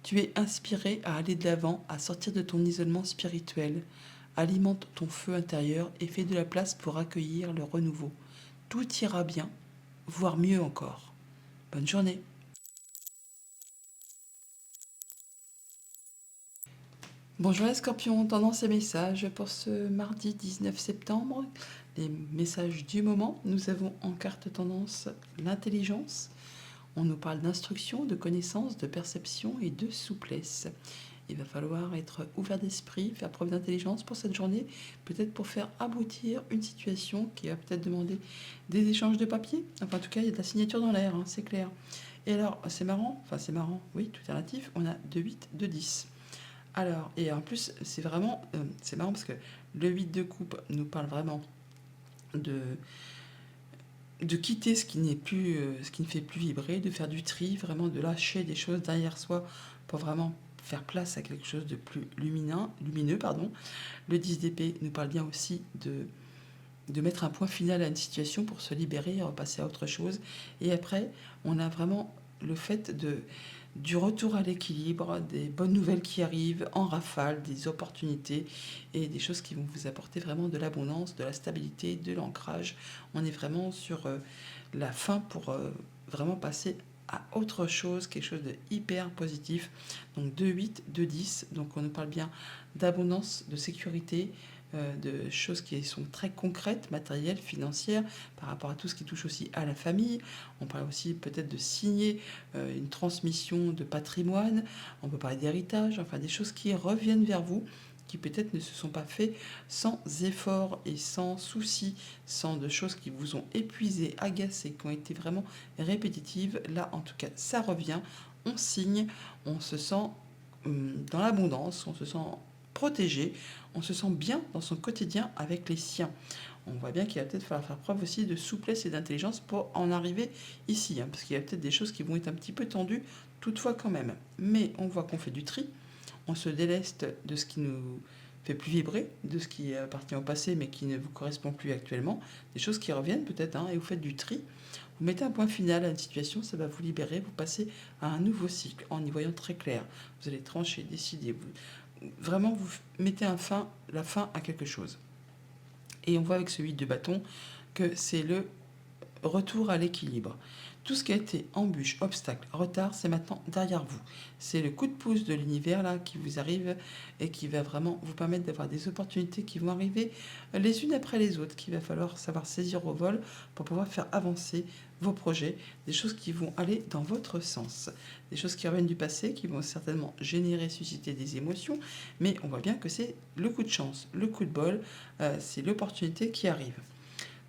Tu es inspiré à aller de l'avant, à sortir de ton isolement spirituel. Alimente ton feu intérieur et fais de la place pour accueillir le renouveau. Tout ira bien, voire mieux encore. Bonne journée. Bonjour les scorpions, tendance et messages pour ce mardi 19 septembre. Les messages du moment, nous avons en carte tendance l'intelligence. On nous parle d'instruction, de connaissance, de perception et de souplesse. Il va falloir être ouvert d'esprit, faire preuve d'intelligence pour cette journée, peut-être pour faire aboutir une situation qui va peut-être demander des échanges de papier. Enfin, en tout cas, il y a de la signature dans l'air, hein, c'est clair. Et alors, c'est marrant, oui, tout est relatif, on a 2 8, 2 10. Alors, et en plus, c'est marrant parce que le 8 de coupe nous parle vraiment de, de quitter ce qui n'est plus, ce qui ne fait plus vibrer, de faire du tri, vraiment de lâcher des choses derrière soi pour vraiment faire place à quelque chose de plus lumineux. Pardon. Le 10 d'épée nous parle bien aussi de mettre un point final à une situation pour se libérer et repasser à autre chose. Et après, on a vraiment le fait du retour à l'équilibre, des bonnes nouvelles qui arrivent en rafale, des opportunités et des choses qui vont vous apporter vraiment de l'abondance, de la stabilité, de l'ancrage. On est vraiment sur la fin pour vraiment passer à autre chose, quelque chose de hyper positif. Donc 2 8, 2 10, donc on nous parle bien d'abondance, de sécurité, de choses qui sont très concrètes, matérielles, financières, par rapport à tout ce qui touche aussi à la famille. On parle aussi peut-être de signer une transmission de patrimoine, on peut parler d'héritage, enfin des choses qui reviennent vers vous, qui peut-être ne se sont pas faits sans effort et sans souci, sans de choses qui vous ont épuisé, agacé, qui ont été vraiment répétitives. Là, en tout cas, ça revient. on signe, on se sent dans l'abondance, on se sent protégé, on se sent bien dans son quotidien avec les siens. On voit bien qu'il va peut-être falloir faire preuve aussi de souplesse et d'intelligence pour en arriver ici, hein, parce qu'il y a peut-être des choses qui vont être un petit peu tendues, toutefois quand même. Mais on voit qu'on fait du tri, on se déleste de ce qui nous fait plus vibrer, de ce qui appartient au passé mais qui ne vous correspond plus actuellement, des choses qui reviennent peut-être, hein, et vous faites du tri. Vous mettez un point final à une situation, ça va vous libérer, vous passez à un nouveau cycle en y voyant très clair. Vous allez trancher, décider, vraiment vous mettez la fin à quelque chose. Et on voit avec ce 8 de bâton que c'est le retour à l'équilibre. Tout ce qui a été embûche, obstacle, retard, c'est maintenant derrière vous. C'est le coup de pouce de l'univers là qui vous arrive et qui va vraiment vous permettre d'avoir des opportunités qui vont arriver les unes après les autres, qu'il va falloir savoir saisir au vol pour pouvoir faire avancer vos projets, des choses qui vont aller dans votre sens, des choses qui reviennent du passé, qui vont certainement générer, susciter des émotions, mais on voit bien que c'est le coup de chance, le coup de bol, c'est l'opportunité qui arrive.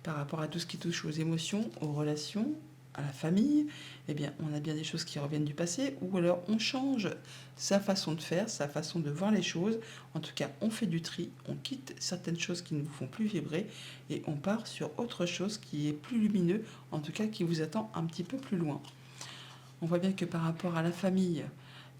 Par rapport à tout ce qui touche aux émotions, aux relations, à la famille, eh bien, on a bien des choses qui reviennent du passé, ou alors on change sa façon de faire, sa façon de voir les choses. En tout cas, on fait du tri, on quitte certaines choses qui ne vous font plus vibrer, et on part sur autre chose qui est plus lumineux, en tout cas qui vous attend un petit peu plus loin. On voit bien que par rapport à la famille,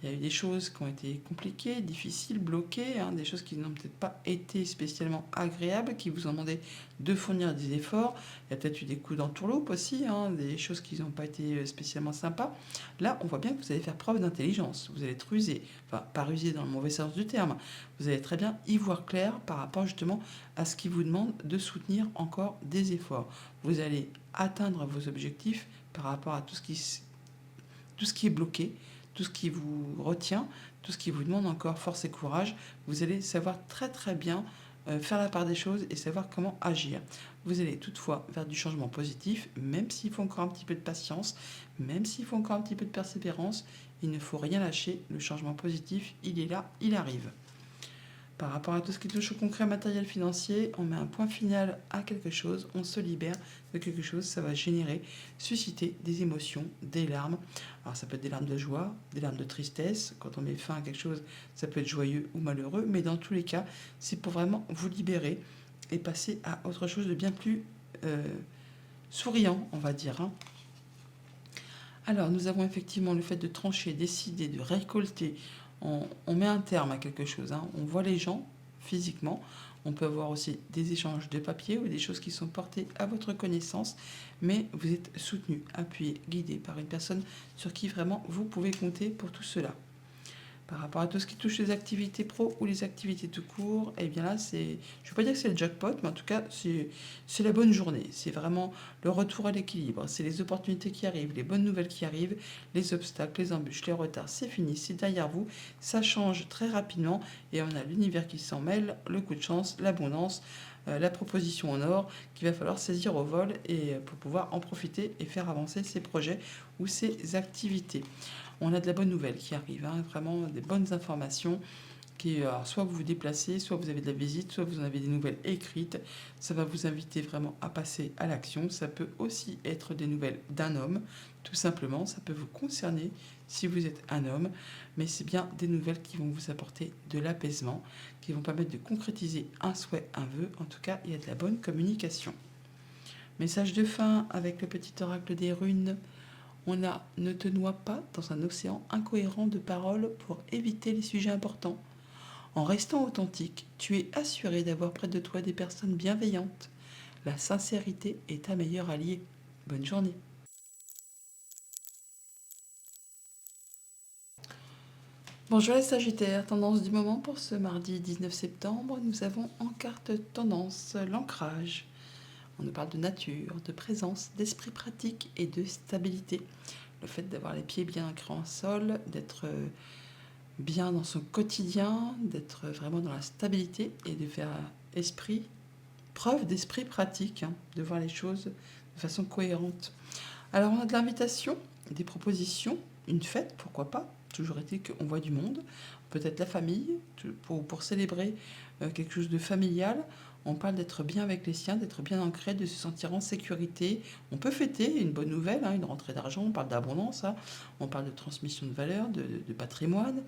il y a eu des choses qui ont été compliquées, difficiles, bloquées, hein, des choses qui n'ont peut-être pas été spécialement agréables, qui vous ont demandé de fournir des efforts. Il y a peut-être eu des coups d'entourloupe aussi, hein, des choses qui n'ont pas été spécialement sympas. Là, on voit bien que vous allez faire preuve d'intelligence, vous allez être rusé, enfin pas rusé dans le mauvais sens du terme, vous allez très bien y voir clair par rapport justement à ce qui vous demande de soutenir encore des efforts. Vous allez atteindre vos objectifs par rapport à tout ce qui est bloqué, tout ce qui vous retient, tout ce qui vous demande encore force et courage. Vous allez savoir très très bien faire la part des choses et savoir comment agir. Vous allez toutefois vers du changement positif, même s'il faut encore un petit peu de patience, même s'il faut encore un petit peu de persévérance, il ne faut rien lâcher. Le changement positif, il est là, il arrive. Par rapport à tout ce qui touche au concret matériel financier, on met un point final à quelque chose, on se libère de quelque chose, ça va générer, susciter des émotions, des larmes. Alors ça peut être des larmes de joie, des larmes de tristesse. Quand on met fin à quelque chose, ça peut être joyeux ou malheureux, mais dans tous les cas, c'est pour vraiment vous libérer et passer à autre chose de bien plus souriant, on va dire, hein. Alors, nous avons effectivement le fait de trancher, décider, de récolter. On met un terme à quelque chose, hein. On voit les gens physiquement. On peut avoir aussi des échanges de papier ou des choses qui sont portées à votre connaissance, mais vous êtes soutenu, appuyé, guidé par une personne sur qui vraiment vous pouvez compter pour tout cela. Par rapport à tout ce qui touche les activités pro ou les activités tout court, eh bien là, je ne vais pas dire que c'est le jackpot, mais en tout cas, c'est la bonne journée. C'est vraiment le retour à l'équilibre. C'est les opportunités qui arrivent, les bonnes nouvelles qui arrivent, les obstacles, les embûches, les retards. C'est fini, c'est derrière vous. Ça change très rapidement et on a l'univers qui s'en mêle, le coup de chance, l'abondance, la proposition en or qu'il va falloir saisir au vol et pour pouvoir en profiter et faire avancer ses projets ou ses activités. On a de la bonne nouvelle qui arrive, hein, vraiment des bonnes informations. Alors, soit vous vous déplacez, soit vous avez de la visite, soit vous en avez des nouvelles écrites. Ça va vous inviter vraiment à passer à l'action. Ça peut aussi être des nouvelles d'un homme, tout simplement. Ça peut vous concerner si vous êtes un homme, mais c'est bien des nouvelles qui vont vous apporter de l'apaisement, qui vont permettre de concrétiser un souhait, un vœu. En tout cas, il y a de la bonne communication. Message de fin avec le petit oracle des runes. Ne te noie pas dans un océan incohérent de paroles pour éviter les sujets importants. En restant authentique, tu es assuré d'avoir près de toi des personnes bienveillantes. La sincérité est ta meilleure alliée. Bonne journée. Bonjour les Sagittaires, tendance du moment pour ce mardi 19 septembre. Nous avons en carte tendance l'ancrage. On nous parle de nature, de présence, d'esprit pratique et de stabilité. Le fait d'avoir les pieds bien ancrés en sol, d'être bien dans son quotidien, d'être vraiment dans la stabilité et de faire preuve d'esprit pratique, hein, de voir les choses de façon cohérente. Alors on a de l'invitation, des propositions, une fête, pourquoi pas. Toujours été qu'on voit du monde, peut-être la famille, pour célébrer quelque chose de familial. On parle d'être bien avec les siens, d'être bien ancré, de se sentir en sécurité. On peut fêter une bonne nouvelle, hein, une rentrée d'argent, on parle d'abondance, hein. On parle de transmission de valeur, de patrimoine.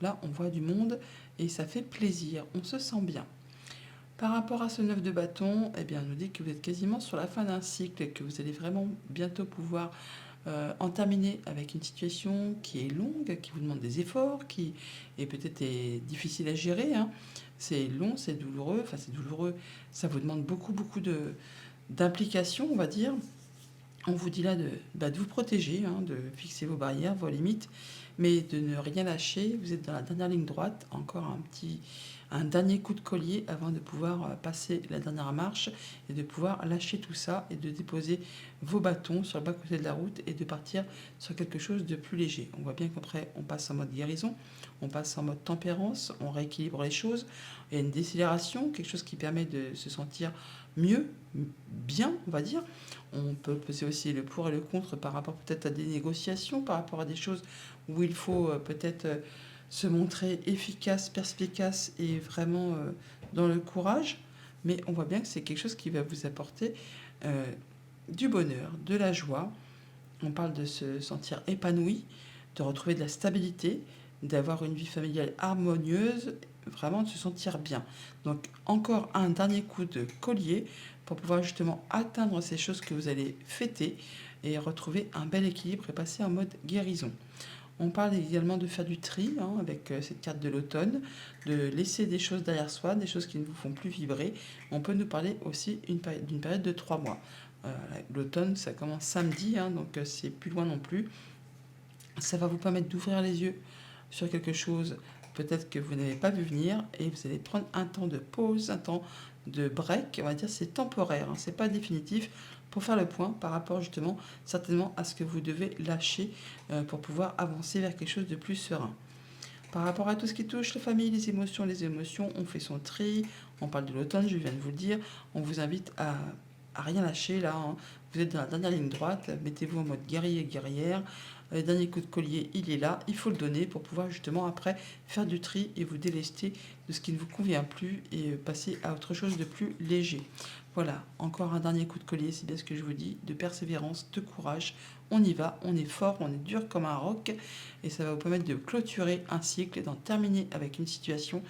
Là, on voit du monde et ça fait plaisir, on se sent bien. Par rapport à ce 9 de bâton, eh bien, on nous dit que vous êtes quasiment sur la fin d'un cycle et que vous allez vraiment bientôt pouvoir en terminer avec une situation qui est longue, qui vous demande des efforts, qui est peut-être difficile à gérer, hein. C'est long, c'est douloureux, enfin c'est douloureux, ça vous demande beaucoup d'implication, on va dire. On vous dit là de vous protéger, hein, de fixer vos barrières, vos limites, mais de ne rien lâcher. Vous êtes dans la dernière ligne droite, encore un dernier coup de collier avant de pouvoir passer la dernière marche et de pouvoir lâcher tout ça et de déposer vos bâtons sur le bas-côté de la route et de partir sur quelque chose de plus léger. On voit bien qu'après, on passe en mode guérison, on passe en mode tempérance, on rééquilibre les choses. Il y a une décélération, quelque chose qui permet de se sentir mieux, bien, on va dire. On peut peser aussi le pour et le contre par rapport peut-être à des négociations, par rapport à des choses où il faut peut-être se montrer efficace, perspicace et vraiment dans le courage. Mais on voit bien que c'est quelque chose qui va vous apporter du bonheur, de la joie. On parle de se sentir épanoui, de retrouver de la stabilité, d'avoir une vie familiale harmonieuse, vraiment de se sentir bien. Donc encore un dernier coup de collier pour pouvoir justement atteindre ces choses que vous allez fêter et retrouver un bel équilibre et passer en mode guérison. On parle également de faire du tri, hein, avec cette carte de l'automne, de laisser des choses derrière soi, des choses qui ne vous font plus vibrer. On peut nous parler aussi d'une période de 3 mois. L'automne, ça commence samedi, hein, donc c'est plus loin non plus. Ça va vous permettre d'ouvrir les yeux sur quelque chose peut-être que vous n'avez pas vu venir et vous allez prendre un temps de pause, un temps de break, on va dire c'est temporaire, hein, c'est pas définitif, pour faire le point par rapport justement certainement à ce que vous devez lâcher pour pouvoir avancer vers quelque chose de plus serein. Par rapport à tout ce qui touche la famille, les émotions, on fait son tri, on parle de l'automne, je viens de vous le dire, on vous invite à rien lâcher là, hein. Vous êtes dans la dernière ligne droite, mettez-vous en mode guerrier, guerrière. Le dernier coup de collier, il est là, il faut le donner pour pouvoir justement après faire du tri et vous délester de ce qui ne vous convient plus et passer à autre chose de plus léger. Voilà, encore un dernier coup de collier, c'est bien ce que je vous dis, de persévérance, de courage. On y va, on est fort, on est dur comme un roc et ça va vous permettre de clôturer un cycle, d'en terminer avec une situation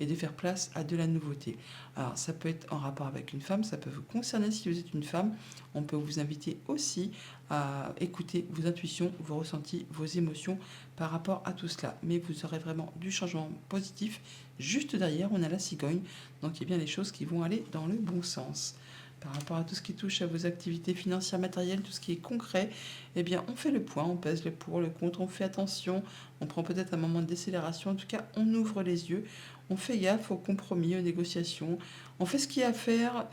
et de faire place à de la nouveauté. Alors ça peut être en rapport avec une femme, ça peut vous concerner si vous êtes une femme. On peut vous inviter aussi à écouter vos intuitions, vos ressentis, vos émotions par rapport à tout cela. Mais vous aurez vraiment du changement positif. Juste derrière, on a la cigogne. Donc il y a bien les choses qui vont aller dans le bon sens. Par rapport à tout ce qui touche à vos activités financières, matérielles, tout ce qui est concret, eh bien, on fait le point, on pèse le pour, le contre, on fait attention, on prend peut-être un moment de décélération. En tout cas, on ouvre les yeux, on fait gaffe aux compromis, aux négociations, on fait ce qu'il y a à faire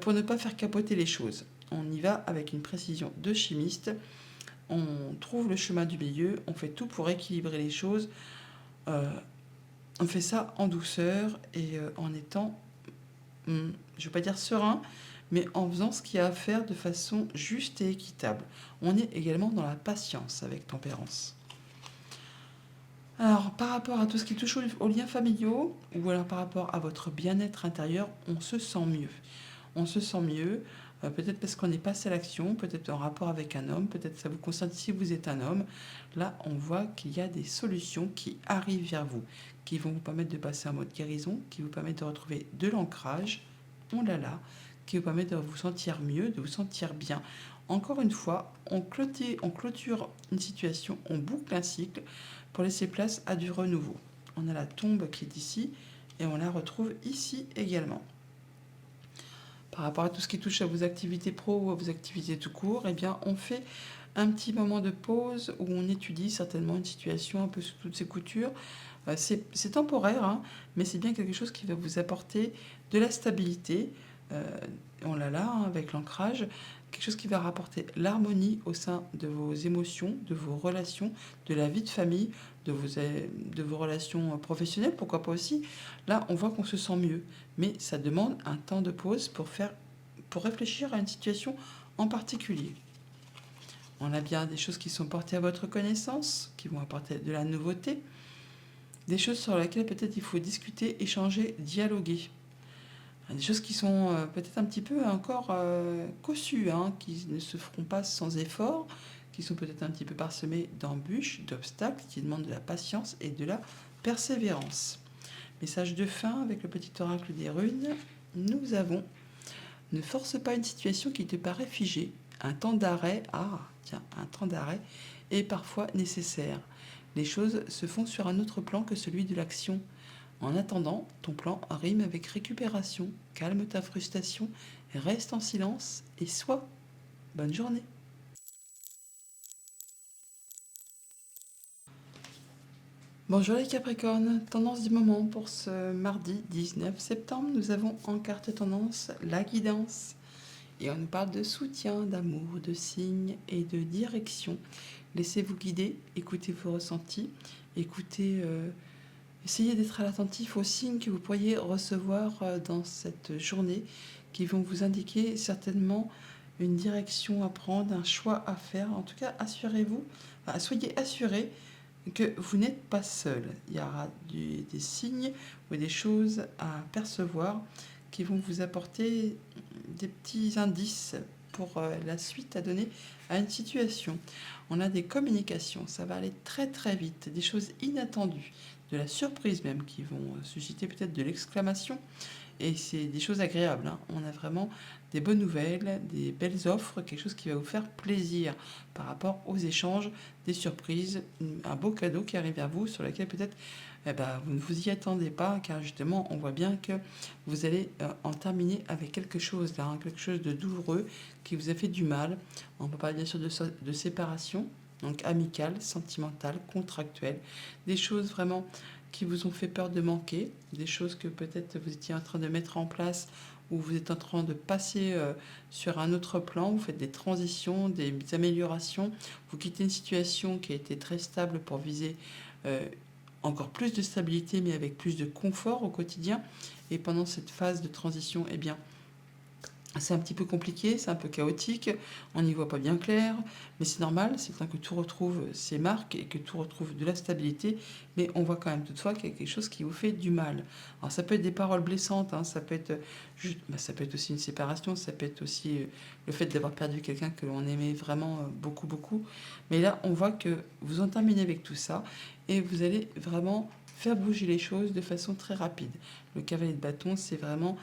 pour ne pas faire capoter les choses. On y va avec une précision de chimiste, on trouve le chemin du milieu, on fait tout pour équilibrer les choses, on fait ça en douceur et en étant, je ne vais pas dire serein, mais en faisant ce qu'il y a à faire de façon juste et équitable. On est également dans la patience avec tempérance. Alors, par rapport à tout ce qui touche aux liens familiaux, ou alors par rapport à votre bien-être intérieur, on se sent mieux. On se sent mieux, peut-être parce qu'on est passé à l'action, peut-être en rapport avec un homme, peut-être ça vous concerne si vous êtes un homme. Là, on voit qu'il y a des solutions qui arrivent vers vous, qui vont vous permettre de passer en mode guérison, qui vous permettent de retrouver de l'ancrage, on l'a là, qui vous permet de vous sentir mieux, de vous sentir bien. Encore une fois, on clôture une situation, on boucle un cycle pour laisser place à du renouveau. On a la tombe qui est ici et on la retrouve ici également. Par rapport à tout ce qui touche à vos activités pro ou à vos activités tout court, eh bien, on fait un petit moment de pause où on étudie certainement une situation un peu sous toutes ses coutures. C'est temporaire, hein, mais c'est bien quelque chose qui va vous apporter de la stabilité. On l'a là, hein, avec l'ancrage, quelque chose qui va rapporter l'harmonie au sein de vos émotions, de vos relations, de la vie de famille, de vos relations professionnelles, pourquoi pas aussi. Là, on voit qu'on se sent mieux, mais ça demande un temps de pause pour réfléchir à une situation en particulier. On a bien des choses qui sont portées à votre connaissance, qui vont apporter de la nouveauté, des choses sur lesquelles peut-être il faut discuter, échanger, dialoguer. Des choses qui sont peut-être un petit peu encore cossues, hein, qui ne se feront pas sans effort, qui sont peut-être un petit peu parsemées d'embûches, d'obstacles, qui demandent de la patience et de la persévérance. Message de fin avec le petit oracle des runes. Nous avons: ne force pas une situation qui te paraît figée. Un temps d'arrêt, un temps d'arrêt est parfois nécessaire. Les choses se font sur un autre plan que celui de l'action. En attendant, ton plan rime avec récupération. Calme ta frustration, reste en silence et sois. Bonne journée. Bonjour les Capricornes, tendance du moment pour ce mardi 19 septembre. Nous avons en carte tendance la guidance. Et on nous parle de soutien, d'amour, de signes et de direction. Laissez-vous guider, écoutez vos ressentis, essayez d'être à l'attentif aux signes que vous pourriez recevoir dans cette journée, qui vont vous indiquer certainement une direction à prendre, un choix à faire. En tout cas, soyez assurés que vous n'êtes pas seul. Il y aura des signes ou des choses à percevoir qui vont vous apporter des petits indices pour la suite à donner à une situation. On a des communications, ça va aller très très vite, des choses inattendues, de la surprise même, qui vont susciter peut-être de l'exclamation. Et c'est des choses agréables, hein. On a vraiment des bonnes nouvelles, des belles offres, quelque chose qui va vous faire plaisir par rapport aux échanges, des surprises, un beau cadeau qui arrive vers vous sur lequel peut-être vous ne vous y attendez pas, car justement on voit bien que vous allez en terminer avec quelque chose là, hein, quelque chose de douloureux qui vous a fait du mal. On peut parler bien sûr de séparation, donc amicale, sentimentale, contractuelle, des choses vraiment qui vous ont fait peur de manquer, des choses que peut-être vous étiez en train de mettre en place ou vous êtes en train de passer sur un autre plan, vous faites des transitions, des améliorations, vous quittez une situation qui a été très stable pour viser encore plus de stabilité mais avec plus de confort au quotidien. Et pendant cette phase de transition, eh bien, c'est un petit peu compliqué, c'est un peu chaotique, on n'y voit pas bien clair, mais c'est normal, c'est le temps que tout retrouve ses marques et que tout retrouve de la stabilité, mais on voit quand même toutefois qu'il y a quelque chose qui vous fait du mal. Alors ça peut être des paroles blessantes, hein, ça peut être ça peut être aussi une séparation, ça peut être aussi le fait d'avoir perdu quelqu'un que l'on aimait vraiment beaucoup, beaucoup. Mais là, on voit que vous en terminez avec tout ça et vous allez vraiment faire bouger les choses de façon très rapide. Le cavalier de bâton, c'est vraiment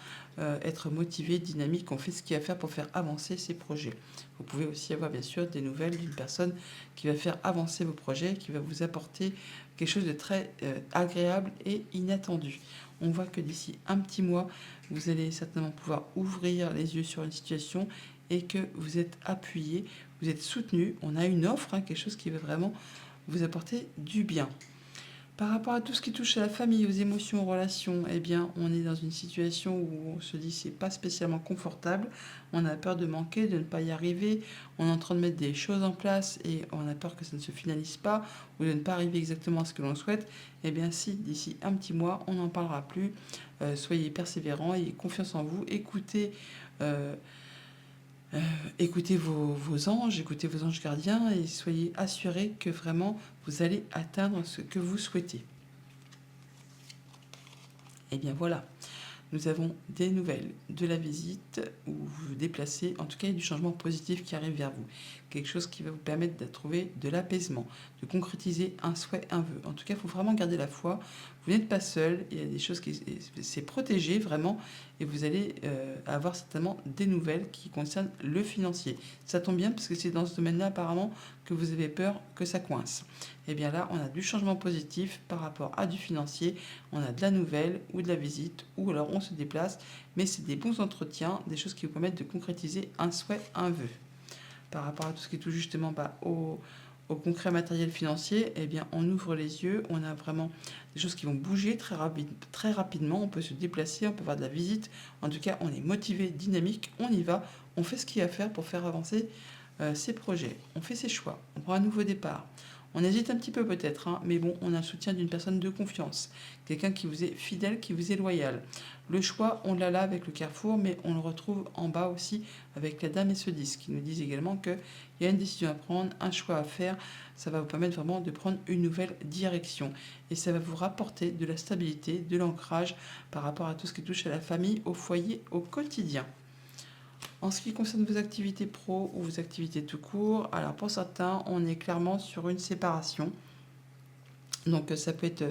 être motivé, dynamique, on fait ce qu'il y a à faire pour faire avancer ses projets. Vous pouvez aussi avoir bien sûr des nouvelles d'une personne qui va faire avancer vos projets, qui va vous apporter quelque chose de très agréable et inattendu. On voit que d'ici un petit mois, vous allez certainement pouvoir ouvrir les yeux sur une situation et que vous êtes appuyé, vous êtes soutenu. On a une offre, hein, quelque chose qui va vraiment vous apporter du bien. Par rapport à tout ce qui touche à la famille, aux émotions, aux relations, eh bien, on est dans une situation où on se dit c'est pas spécialement confortable, on a peur de manquer, de ne pas y arriver, on est en train de mettre des choses en place et on a peur que ça ne se finalise pas ou de ne pas arriver exactement à ce que l'on souhaite. Eh bien, si d'ici un petit mois, on n'en parlera plus, soyez persévérants, ayez confiance en vous, euh, écoutez vos anges, écoutez vos anges gardiens et soyez assurés que vraiment vous allez atteindre ce que vous souhaitez. Et bien voilà, nous avons des nouvelles de la visite où vous vous déplacez. En tout cas, il y a du changement positif qui arrive vers vous. Quelque chose qui va vous permettre de trouver de l'apaisement, de concrétiser un souhait, un vœu. En tout cas, il faut vraiment garder la foi. Vous n'êtes pas seul. Il y a des choses qui... C'est protégé vraiment. Et vous allez avoir certainement des nouvelles qui concernent le financier. Ça tombe bien parce que c'est dans ce domaine-là apparemment que vous avez peur que ça coince. Et bien là, on a du changement positif par rapport à du financier. On a de la nouvelle ou de la visite ou alors on se déplace. Mais c'est des bons entretiens, des choses qui vous permettent de concrétiser un souhait, un vœu. Par rapport à tout ce qui touche justement au concret matériel financier, eh bien, on ouvre les yeux, on a vraiment des choses qui vont bouger très rapidement, on peut se déplacer, on peut avoir de la visite. En tout cas, on est motivé, dynamique, on y va, on fait ce qu'il y a à faire pour faire avancer ses projets, on fait ses choix, on prend un nouveau départ, On hésite un petit peu peut-être, hein, mais bon, on a le soutien d'une personne de confiance, quelqu'un qui vous est fidèle, qui vous est loyal. Le choix, on l'a là avec le carrefour, mais on le retrouve en bas aussi avec la dame et ce 10, qui nous disent également qu'il y a une décision à prendre, un choix à faire. Ça va vous permettre vraiment de prendre une nouvelle direction. Et ça va vous rapporter de la stabilité, de l'ancrage par rapport à tout ce qui touche à la famille, au foyer, au quotidien. En ce qui concerne vos activités pro ou vos activités tout court, alors pour certains, on est clairement sur une séparation. Donc ça peut être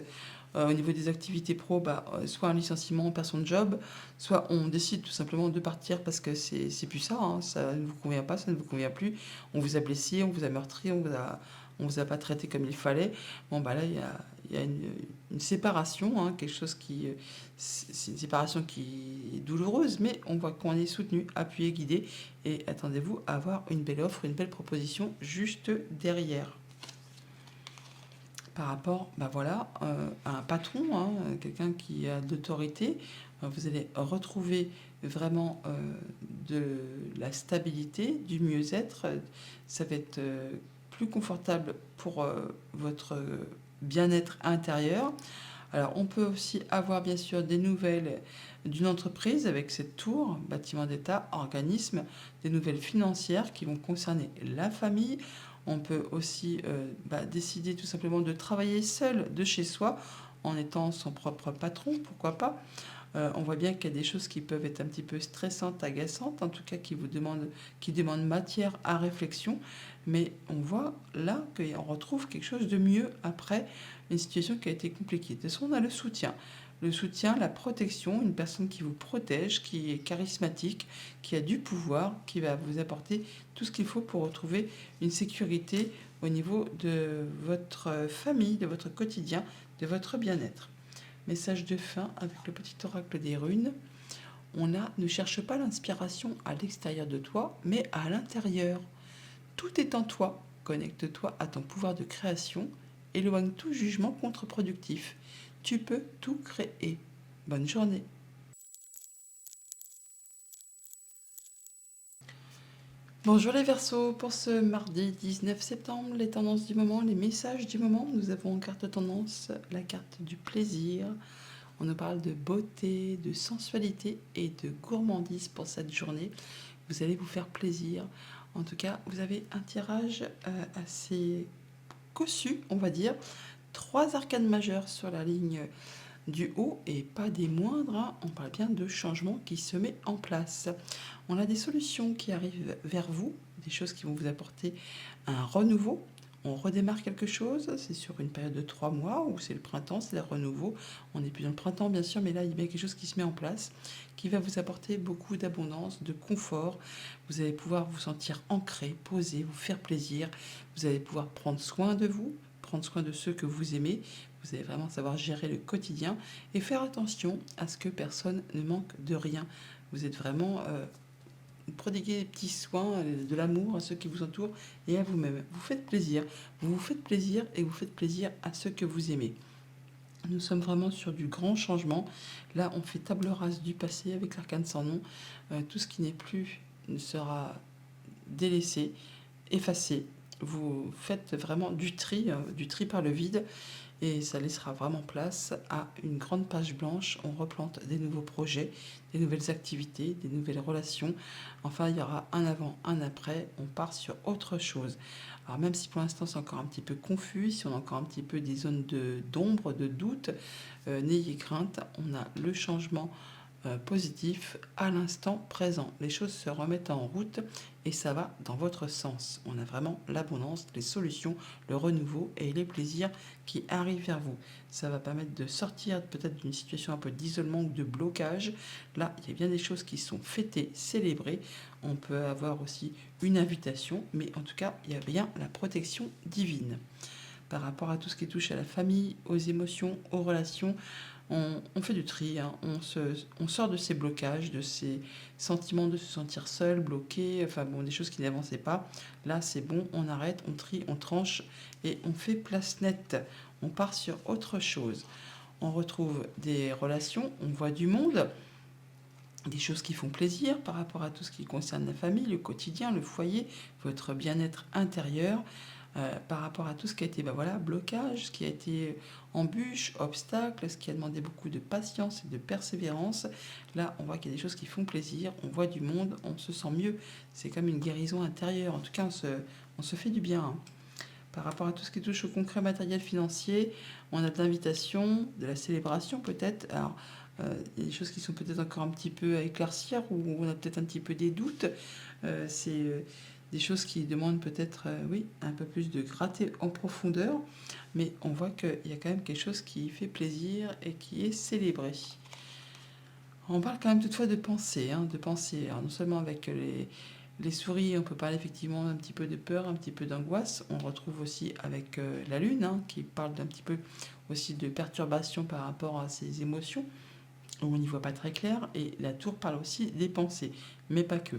au niveau des activités pro, soit un licenciement, on perd son job, soit on décide tout simplement de partir parce que c'est plus ça, hein, ça ne vous convient pas, ça ne vous convient plus. On vous a blessé, on vous a meurtri, on vous a pas traité comme il fallait. Bon bah là il y a une séparation, hein, quelque chose qui c'est une séparation qui est douloureuse, mais on voit qu'on est soutenu, appuyé, guidé, et attendez-vous à avoir une belle offre, une belle proposition juste derrière par rapport voilà, à un patron, hein, quelqu'un qui a de l'autorité. Vous allez retrouver vraiment de la stabilité, du mieux-être. Ça va être plus confortable pour votre bien-être intérieur. Alors, on peut aussi avoir bien sûr des nouvelles d'une entreprise avec cette tour, bâtiment d'État, organisme, des nouvelles financières qui vont concerner la famille. On peut aussi décider tout simplement de travailler seul de chez soi en étant son propre patron, pourquoi pas. On voit bien qu'il y a des choses qui peuvent être un petit peu stressantes, agaçantes, en tout cas qui demandent matière à réflexion. Mais on voit là qu'on retrouve quelque chose de mieux après une situation qui a été compliquée. De toute façon, on a le soutien. Le soutien, la protection, une personne qui vous protège, qui est charismatique, qui a du pouvoir, qui va vous apporter tout ce qu'il faut pour retrouver une sécurité au niveau de votre famille, de votre quotidien, de votre bien-être. Message de fin avec le petit oracle des runes. Ne cherche pas l'inspiration à l'extérieur de toi, mais à l'intérieur. Tout est en toi. Connecte-toi à ton pouvoir de création. Éloigne tout jugement contre-productif. Tu peux tout créer. Bonne journée. Bonjour les Verseaux, pour ce mardi 19 septembre, les tendances du moment, les messages du moment. Nous avons en carte tendance la carte du plaisir. On nous parle de beauté, de sensualité et de gourmandise pour cette journée. Vous allez vous faire plaisir. En tout cas, vous avez un tirage assez cossu, on va dire. 3 arcanes majeures sur la ligne du haut et pas des moindres, hein. On parle bien de changement qui se met en place. On a des solutions qui arrivent vers vous, des choses qui vont vous apporter un renouveau. On redémarre quelque chose, c'est sur une période de 3 mois où c'est le printemps, c'est le renouveau. On n'est plus dans le printemps bien sûr, mais là il y a bien quelque chose qui se met en place, qui va vous apporter beaucoup d'abondance, de confort. Vous allez pouvoir vous sentir ancré, posé, vous faire plaisir. Vous allez pouvoir prendre soin de vous, prendre soin de ceux que vous aimez. Vous allez vraiment savoir gérer le quotidien et faire attention à ce que personne ne manque de rien. Vous êtes vraiment prodiguer des petits soins, de l'amour à ceux qui vous entourent et à vous-même. Vous faites plaisir. Vous vous faites plaisir et vous faites plaisir à ceux que vous aimez. Nous sommes vraiment sur du grand changement. Là, on fait table rase du passé avec l'arcane sans nom. Tout ce qui n'est plus ne sera délaissé, effacé. Vous faites vraiment du tri par le vide. Et ça laissera vraiment place à une grande page blanche. On replante des nouveaux projets, des nouvelles activités, des nouvelles relations. Enfin, il y aura un avant, un après. On part sur autre chose. Alors même si pour l'instant c'est encore un petit peu confus, si on a encore un petit peu des zones d'ombre, de doute, n'ayez crainte. On a le changement positif à l'instant présent. Les choses se remettent en route et ça va dans votre sens. On a vraiment l'abondance, les solutions, le renouveau et les plaisirs qui arrivent vers vous. Ça va permettre de sortir peut-être d'une situation un peu d'isolement ou de blocage. Là, il y a bien des choses qui sont fêtées, célébrées. On peut avoir aussi une invitation, mais en tout cas, il y a bien la protection divine. Par rapport à tout ce qui touche à la famille, aux émotions, aux relations, on fait du tri, hein. On sort de ces blocages, de ces sentiments de se sentir seul, bloqué, enfin bon, des choses qui n'avançaient pas. Là, c'est bon, on arrête, on trie, on tranche et on fait place nette. On part sur autre chose. On retrouve des relations, on voit du monde, des choses qui font plaisir par rapport à tout ce qui concerne la famille, le quotidien, le foyer, votre bien-être intérieur. par rapport à tout ce qui a été voilà, blocage, ce qui a été embûche, obstacle, ce qui a demandé beaucoup de patience et de persévérance. Là, on voit qu'il y a des choses qui font plaisir, on voit du monde, on se sent mieux. C'est comme une guérison intérieure. En tout cas, on se fait du bien. Hein. Par rapport à tout ce qui touche au concret matériel financier, on a de l'invitation, de la célébration peut-être. Alors, il y a des choses qui sont peut-être encore un petit peu à éclaircir, ou on a peut-être un petit peu des doutes. C'est des choses qui demandent peut-être, oui, un peu plus de gratter en profondeur. Mais on voit qu'il y a quand même quelque chose qui fait plaisir et qui est célébré. On parle quand même toutefois de pensée, hein, de pensée. Alors non seulement avec les souris, on peut parler effectivement un petit peu de peur, un petit peu d'angoisse. On retrouve aussi avec la lune, hein, qui parle d'un petit peu aussi de perturbation par rapport à ses émotions, où on n'y voit pas très clair. Et la tour parle aussi des pensées, mais pas que.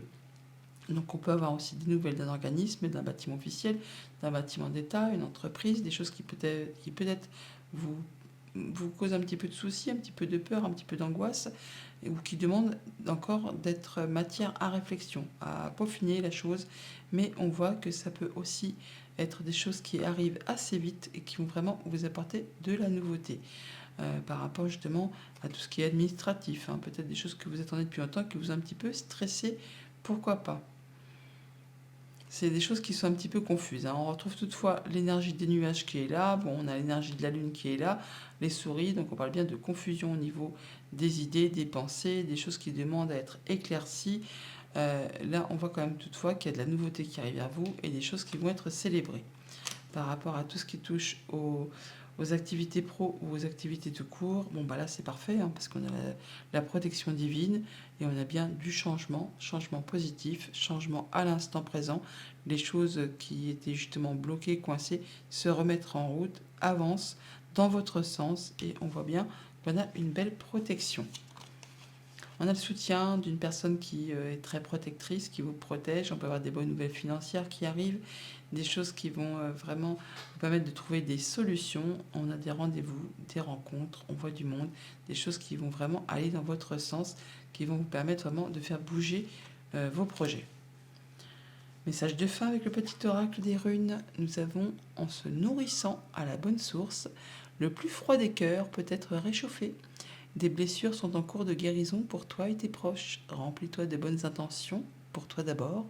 Donc on peut avoir aussi des nouvelles d'un organisme, d'un bâtiment officiel, d'un bâtiment d'État, une entreprise, des choses qui peut-être vous, vous causent un petit peu de soucis, un petit peu de peur, un petit peu d'angoisse, ou qui demandent encore d'être matière à réflexion, à peaufiner la chose. Mais on voit que ça peut aussi être des choses qui arrivent assez vite et qui vont vraiment vous apporter de la nouveauté. Par rapport justement à tout ce qui est administratif, hein, peut-être des choses que vous attendez depuis longtemps, qui vous ont un petit peu stressé, pourquoi pas. C'est des choses qui sont un petit peu confuses. Hein. On retrouve toutefois l'énergie des nuages qui est là. Bon, on a l'énergie de la lune qui est là, les souris. Donc on parle bien de confusion au niveau des idées, des pensées, des choses qui demandent à être éclaircies. Là, on voit quand même toutefois qu'il y a de la nouveauté qui arrive à vous et des choses qui vont être célébrées. Par rapport à tout ce qui touche aux activités pro ou aux activités de cours, bon bah là c'est parfait, hein, parce qu'on a la protection divine et on a bien du changement, changement positif, changement à l'instant présent. Les choses qui étaient justement bloquées, coincées, se remettre en route, avancent dans votre sens et on voit bien qu'on a une belle protection. On a le soutien d'une personne qui est très protectrice, qui vous protège. On peut avoir des bonnes nouvelles financières qui arrivent, des choses qui vont vraiment vous permettre de trouver des solutions. On a des rendez-vous, des rencontres, on voit du monde, des choses qui vont vraiment aller dans votre sens, qui vont vous permettre vraiment de faire bouger vos projets. Message de fin avec le petit oracle des runes. Nous avons, en se nourrissant à la bonne source, le plus froid des cœurs peut être réchauffé. Des blessures sont en cours de guérison pour toi et tes proches. Remplis-toi de bonnes intentions, pour toi d'abord,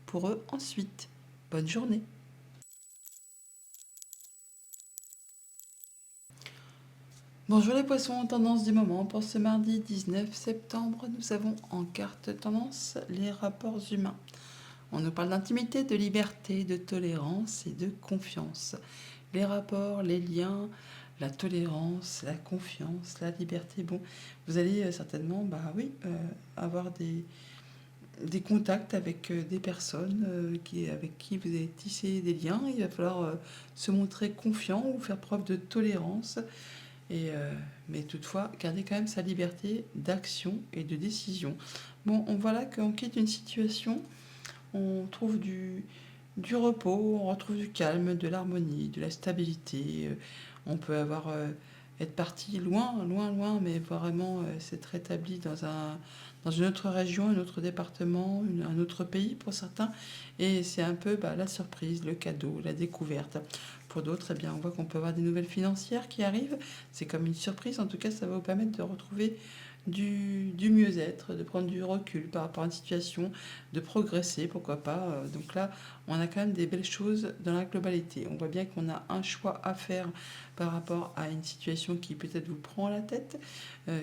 pour eux ensuite. Bonne journée. Bonjour les poissons, tendance du moment. Pour ce mardi 19 septembre, nous avons en carte tendance les rapports humains. On nous parle d'intimité, de liberté, de tolérance et de confiance. Les rapports, les liens, la tolérance, la confiance, la liberté. Bon, vous allez certainement, avoir des contacts avec des personnes avec qui vous allez tisser des liens. Il va falloir se montrer confiant ou faire preuve de tolérance. Mais toutefois, garder quand même sa liberté d'action et de décision. Bon, on voit là qu'on quitte une situation, on trouve du repos, on retrouve du calme, de l'harmonie, de la stabilité. On peut être parti loin, loin, loin, mais vraiment s'être rétabli dans une autre région, un autre département, un autre pays pour certains. Et c'est un peu la surprise, le cadeau, la découverte. Pour d'autres, eh bien, on voit qu'on peut avoir des nouvelles financières qui arrivent. C'est comme une surprise. En tout cas, ça va vous permettre de retrouver du mieux-être, de prendre du recul par rapport à une situation, de progresser, pourquoi pas. Donc là, on a quand même des belles choses dans la globalité. On voit bien qu'on a un choix à faire par rapport à une situation qui peut-être vous prend la tête,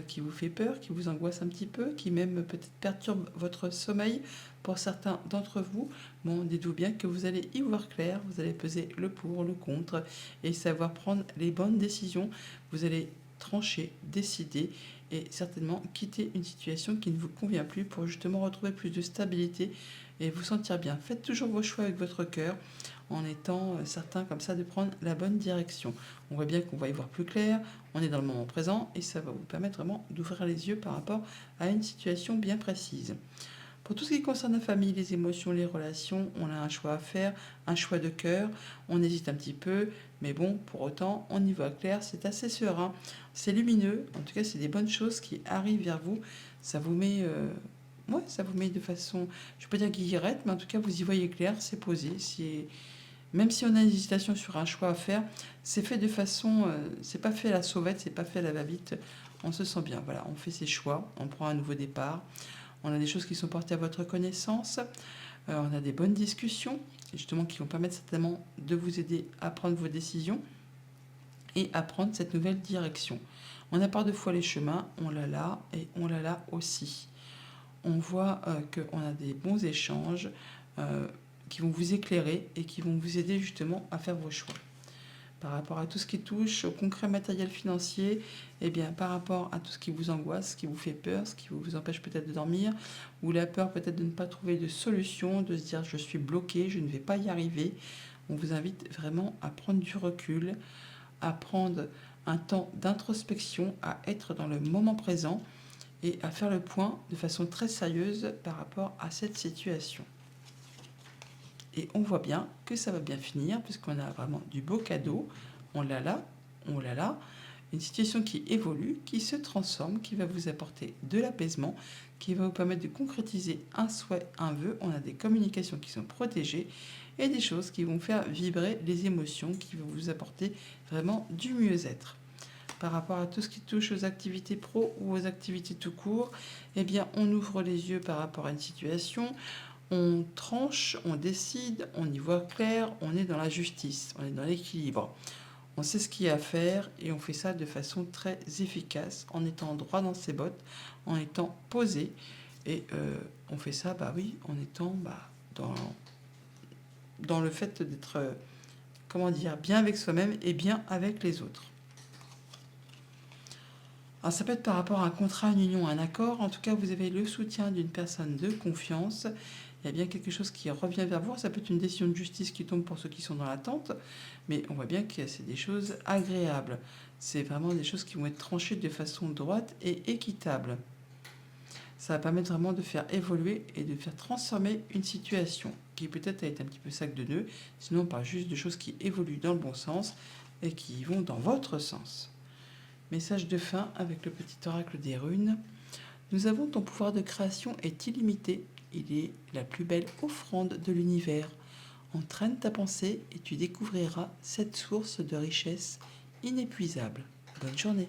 qui vous fait peur, qui vous angoisse un petit peu, qui même peut-être perturbe votre sommeil pour certains d'entre vous. Bon, dites-vous bien que vous allez y voir clair, vous allez peser le pour, le contre et savoir prendre les bonnes décisions. Vous allez trancher, décider et certainement quitter une situation qui ne vous convient plus pour justement retrouver plus de stabilité et vous sentir bien. Faites toujours vos choix avec votre cœur en étant certain comme ça de prendre la bonne direction. On voit bien qu'on va y voir plus clair, on est dans le moment présent et ça va vous permettre vraiment d'ouvrir les yeux par rapport à une situation bien précise. Pour tout ce qui concerne la famille, les émotions, les relations, on a un choix à faire, un choix de cœur. On hésite un petit peu, mais bon, pour autant, on y voit clair, c'est assez serein, c'est lumineux. En tout cas, c'est des bonnes choses qui arrivent vers vous. Ça vous met, ça vous met de façon, je ne peux pas dire guillerette, mais en tout cas, vous y voyez clair, c'est posé, Même si on a une hésitation sur un choix à faire, c'est fait de façon, c'est pas fait à la sauvette, c'est pas fait à la va-vite. On se sent bien. Voilà, on fait ses choix, on prend un nouveau départ. On a des choses qui sont portées à votre connaissance. On a des bonnes discussions, justement, qui vont permettre certainement de vous aider à prendre vos décisions et à prendre cette nouvelle direction. On n'a pas deux fois les chemins, on l'a là et on l'a là aussi. On voit qu'on a des bons échanges qui vont vous éclairer et qui vont vous aider justement à faire vos choix. Par rapport à tout ce qui touche au concret matériel financier, eh bien, par rapport à tout ce qui vous angoisse, ce qui vous fait peur, ce qui vous empêche peut-être de dormir, ou la peur peut-être de ne pas trouver de solution, de se dire je suis bloqué, je ne vais pas y arriver, on vous invite vraiment à prendre du recul, à prendre un temps d'introspection, à être dans le moment présent et à faire le point de façon très sérieuse par rapport à cette situation. Et on voit bien que ça va bien finir puisqu'on a vraiment du beau cadeau. On l'a là, on l'a là. Une situation qui évolue, qui se transforme, qui va vous apporter de l'apaisement, qui va vous permettre de concrétiser un souhait, un vœu. On a des communications qui sont protégées et des choses qui vont faire vibrer les émotions, qui vont vous apporter vraiment du mieux-être. Par rapport à tout ce qui touche aux activités pro ou aux activités tout court, eh bien, on ouvre les yeux par rapport à une situation, on tranche, on décide, on y voit clair, on est dans la justice, on est dans l'équilibre. On sait ce qu'il y a à faire et on fait ça de façon très efficace, en étant droit dans ses bottes, en étant posé. Et on fait ça, bah oui, en étant dans le fait d'être, comment dire, bien avec soi-même et bien avec les autres. Alors ça peut être par rapport à un contrat, une union, un accord. En tout cas, vous avez le soutien d'une personne de confiance. Il y a bien quelque chose qui revient vers vous. Ça peut être une décision de justice qui tombe pour ceux qui sont dans l'attente. Mais on voit bien que c'est des choses agréables. C'est vraiment des choses qui vont être tranchées de façon droite et équitable. Ça va permettre vraiment de faire évoluer et de faire transformer une situation qui peut-être a été un petit peu sac de nœuds. Sinon, on parle juste de choses qui évoluent dans le bon sens et qui vont dans votre sens. Message de fin avec le petit oracle des runes. Nous avons ton pouvoir de création est illimité. Il est la plus belle offrande de l'univers. Entraîne ta pensée et tu découvriras cette source de richesse inépuisable. Bonne journée.